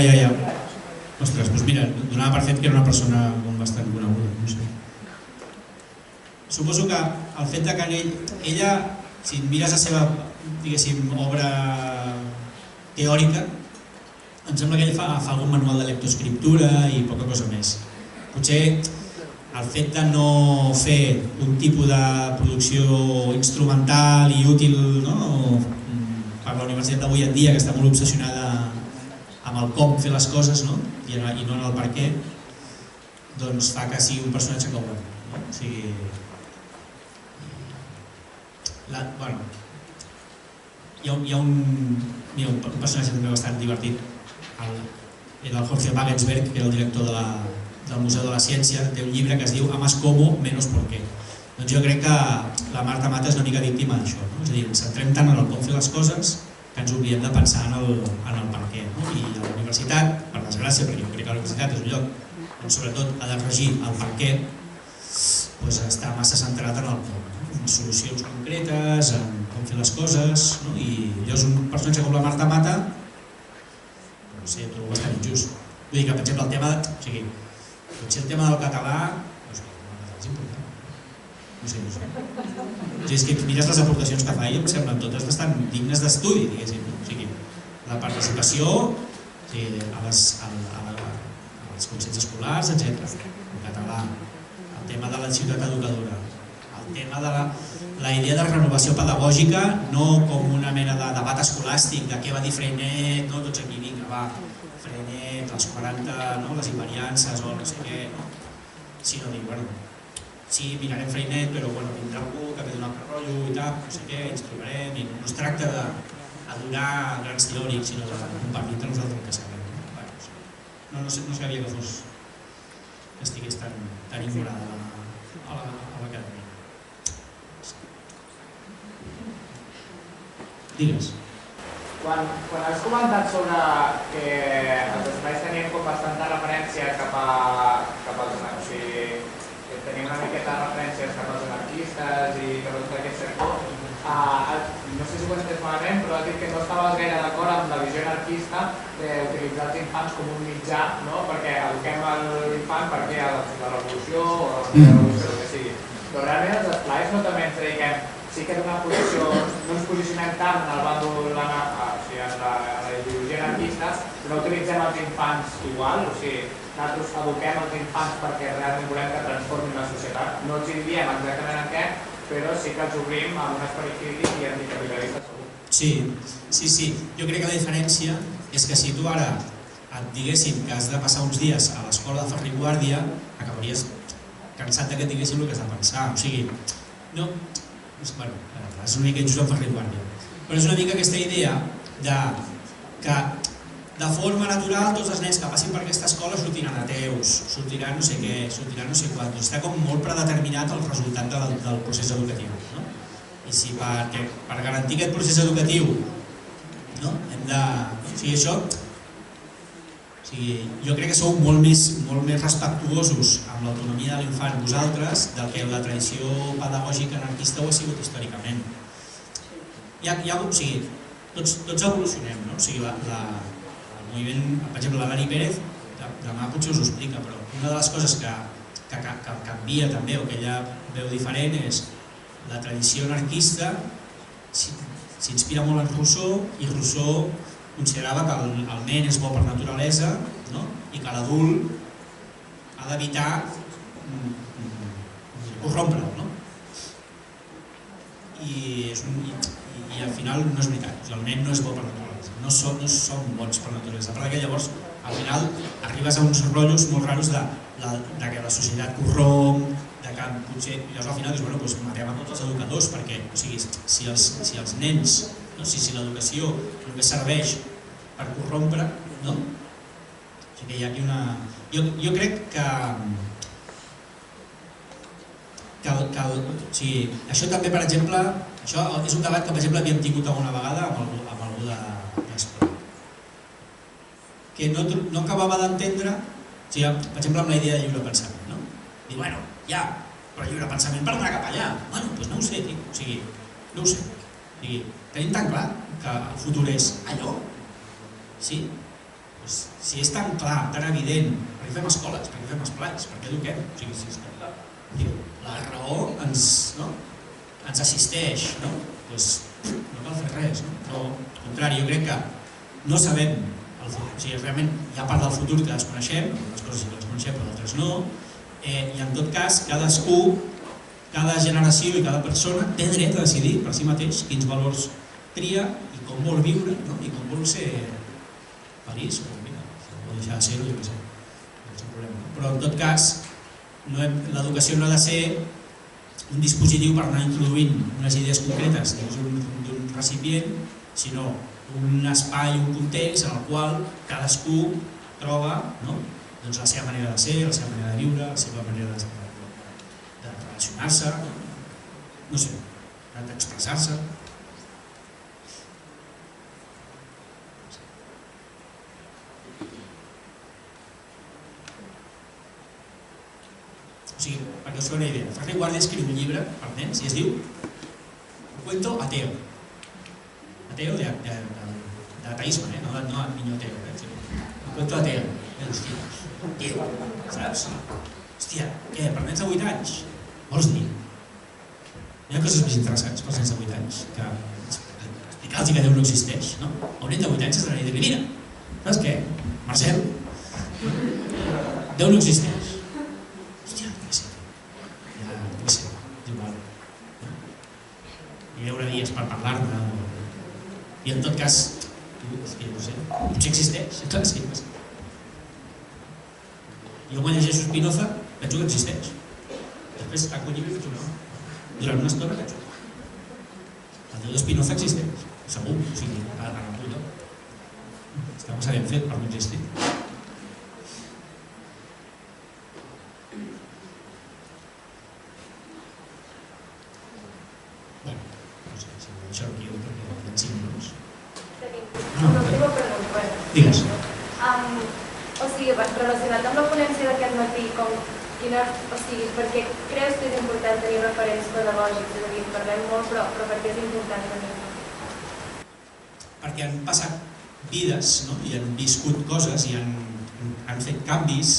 Ostres, doncs mira, donava per fet que era una persona bastant coneguda, no sé. Suposo que el fet que ella, si mires la seva, diguéssim, obra teòrica, em sembla que ell fa algun manual de lectoescriptura i poca cosa més. Potser el fet de no fer un tipus de producció instrumental i útil per la universitat d'avui en dia, que està molt obsessionada amb el com fer les coses i no en el per què, doncs fa que sigui un personatge com o sigui... Hi ha un personatge també bastant divertit, era el Jorge Wagensberg, que era el director del Museu de la Ciència, té un llibre que es diu A más como, menos por qué. Doncs jo crec que la Marta Mata és una mica víctima d'això, és a dir, ens centrem tant en el com fer les coses que ens oblidem de pensar en el per què. I a la universitat, per desgràcia, perquè jo crec que la universitat és un lloc on sobretot ha de regir el per què, està massa centrat en el com. solucions concretes, en com fer les coses, no? I jo és un personatge com la Marta Mata, no sé, ho trobo bastant injust. Vull dir que, per exemple, el tema, o sigui, potser el tema del català, no sé, és important. No sé. O sigui, és que mires les aportacions que fa i em semblen totes bastant dignes d'estudi, diguéssim. O sigui, la participació a les consells escolars, etc. El català, el tema de la ciutat educadora, el tema de la idea de renovació pedagògica no com una mena de debat escolàstic de què va dir Freinet, no? Tots aquí vinga, va, Freinet, les 40, no? Les invariances o no sé què, no? Sinó dir, bueno, sí, mirarem Freinet, però bueno, vindrà algú que ve d'un altre rotllo i tal, no sé què, ens trobarem, i no es tracta d'adonar grans teòrics, sinó de compartir entre nosaltres el que sabem. No sabia que estigués tan ignorada a l'acadèmia. Digues. Quan has comentat sobre que els espais tenien com bastanta referència cap als anarquistes, o sigui, que tenien una miqueta de referències cap als anarquistes i cap a tot aquest sector, no sé si ho has entès malament, però has dit que no estaves gaire d'acord amb la visió anarquista d'utilitzar els infants com un mitjà, no? Perquè eduquem l'infant perquè a la revolució o a la revolució, el que sigui. Però realment els esplais no també ens dediquem, sí que d'una posició, no ens posicionem tant en el bàndol, en la ideologia anarquista, no utilitzem els infants igual, o sigui, nosaltres eduquem els infants perquè realment volem que transformin la societat, no els diem exactament en què, però sí que els obrim amb un esperit crític i anticapitalista segur. Sí. Jo crec que la diferència és que si tu ara et diguéssim que has de passar uns dies a l'escola de Ferri Guàrdia, acabaries cansat que et diguéssim el que has de pensar. O sigui, no... Bueno, és una mica injust en Ferri Guàrdia. Però és una mica aquesta idea que de forma natural tots els nens que passin per aquesta escola sortiran ateus, sortiran no sé què, sortiran no sé quant. Està com molt predeterminat el resultat del procés educatiu. No? I si per garantir aquest procés educatiu hem de... O sigui, això... Jo crec que sou molt més respectuosos amb l'autonomia de l'infant vosaltres del que la tradició pedagògica anarquista ho ha sigut històricament. Tots evolucionem, no? O sigui, el moviment, per exemple, l'Alari Pérez, demà potser us ho explica, però una de les coses que canvia també o que ella veu diferent és la tradició anarquista s'inspira molt en Rousseau i Rousseau considerava que el nen és bo per naturalesa i que l'adult ha d'evitar corrompre'l. I al final no és veritat, el nen no és bo per naturalesa, no som bons per naturalesa, perquè llavors al final arribes a uns rotllos molt raros de que la societat corromp, de que potser, llavors al final dius, bueno, doncs matem a tots els educadors, perquè si els nens, si l'educació només serveix per corrompre, no? O sigui que hi ha aquí una... Jo crec que això també, per exemple, això és un debat que, per exemple, havíem tingut alguna vegada amb algú d'escola, que no acabava d'entendre, per exemple, amb la idea de lliure pensament, no? Diu, bueno, ja, però lliure pensament per anar cap allà. Bueno, doncs no ho sé, tio, o sigui, no ho sé. Tenim tan clar que el futur és allò? Sí? Si és tan clar, tan evident, per què fem escoles, per què fem esplais, per què eduquem? O sigui, si és tan clar. La raó ens assisteix, no? Doncs no cal fer res, no? Al contrari, jo crec que no sabem el futur. O sigui, realment hi ha part del futur que desconeixem, algunes coses sí que les coneixem, però d'altres no, i en tot cas cadascú, cada generació i cada persona té dret a decidir per si mateix quins valors tria i com vol viure i com vol ser feliç o deixar de ser-ho, jo què sé, no és un problema. Però en tot cas, l'educació no ha de ser un dispositiu per anar introduint unes idees concretes dins d'un recipient, sinó un espai, un context en el qual cadascú troba la seva manera de ser, la seva manera de viure, la seva manera de relacionar-se, no sé, d'expressar-se. O sigui, perquè us feu una idea, Ferrer Guàrdia escriu un llibre per nens i es diu Un cuento ateo. Ateo d'ateisme, no el niño ateo. Un cuento ateo. Hòstia, ateo, saps? Hòstia, què, per nens de 8 anys? Vols dir? Hi ha coses més interessants pels nens de 8 anys que explicar-los que Déu no existeix, no? A un nen de 8 anys s'ha de dir, mira, saps què? Marcel, Déu no existeix. Hòstia, què sé. Ja, què sé, és igual. Hi haurà dies per parlar-ne. I en tot cas, és que no sé, potser existeix, clar, sí. Jo quan llegeixo Spinoza penso que existeix. Després tanco el llibre i faig una hora. Durant una estona penso. El Déu d'Spinoza existeix, segur, o sigui, a la puta. Està massa ben fet per no existir. Bueno, no sé, si ho deixo aquí perquè en 5 minuts. Digues. O sigui, relacionat amb la ponència d'aquest matí, per què creus que és important tenir referents pedagògics? És a dir, parlem molt, però per què és important tenir? Perquè han passat vides, no? I han viscut coses i han fet canvis.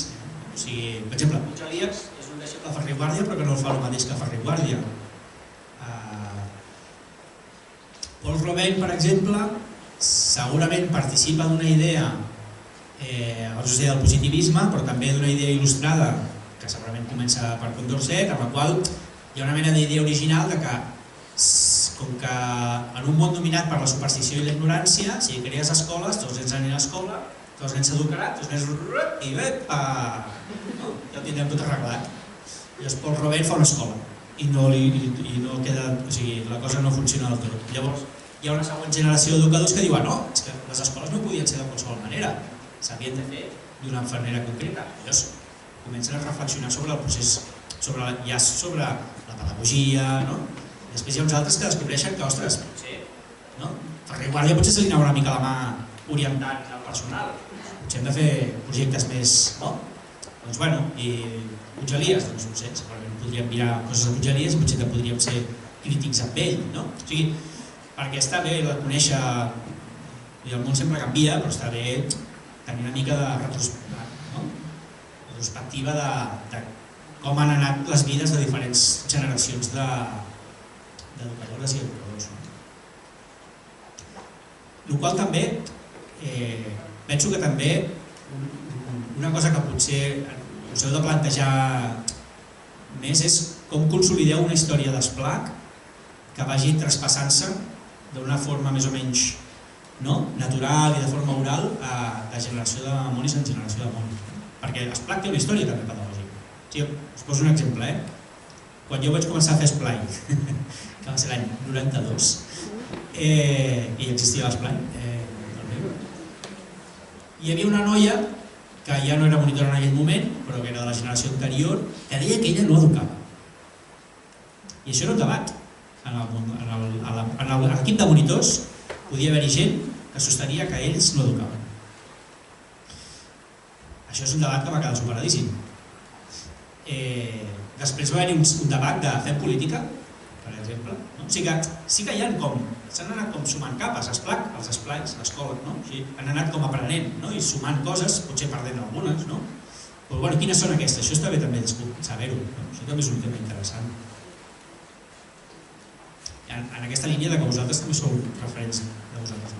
O sigui, per exemple, Puig Elias és un deixeble de Ferrer Guàrdia, però que no el fa el mateix que Ferrer Guàrdia. Paul Robert, per exemple, segurament participa d'una idea del positivisme, però també d'una idea il·lustrada que segurament comença per Condorcet, amb la qual hi ha una mena d'idea original de que, com que en un món dominat per la superstició i la ignorància, si crees escoles, tots els nens aniran a l'escola, tots els nens s'educaran, tots els nens i vepa! Ja ho tindrem tot arreglat. Llavors Paul Robert fa una escola i no queda, o sigui, la cosa no funciona del tot. Llavors hi ha una següent generació d'educadors que diuen no, és que les escoles no podien ser de qualsevol manera, s'havien de fer d'una manera concreta. Llavors comencen a reflexionar sobre el procés, sobre la pedagogia, no? Després hi ha uns altres que descobreixen que, ostres, potser, no? Ferrer Guàrdia potser se li anava una mica la mà orientant el personal, potser hem de fer projectes més, no? Doncs bueno, i Puig Elias, doncs no sé, segurament podríem mirar coses de Puig Elias i potser que podríem ser crítics amb ell, no? O sigui, perquè està bé de conèixer, i el món sempre canvia, però està bé tenir una mica de retrospectiva de com han anat les vides de diferents generacions d'educadores i educadors. El qual també, penso que també una cosa que potser us heu de plantejar més és com consolideu una història d'Esplac que vagi traspassant-se d'una forma més o menys natural i de forma oral de generació de memoris en generació de memoris. Perquè Esplac té una història també pedagògica. Us poso un exemple. Quan jo vaig començar a fer esplai, que va ser l'any 92, i existia l'esplai, hi havia una noia que ja no era monitora en aquell moment, però que era de la generació anterior, que deia que ella no educava. I això era un debat. En l'equip de monitors podia haver-hi gent que sostenia que ells no educaven. Això és un debat que va quedar superadíssim. Després va haver-hi un debat de fer política, per exemple. O sigui que sí que hi ha com, s'han anat com sumant capes, Esplac, els esplais, l'escola, han anat com aprenent i sumant coses, potser perdent algunes, però bueno, quines són aquestes? Això està bé també saber-ho, això també és un tema interessant. En aquesta línia que vosaltres també sou referents de vosaltres.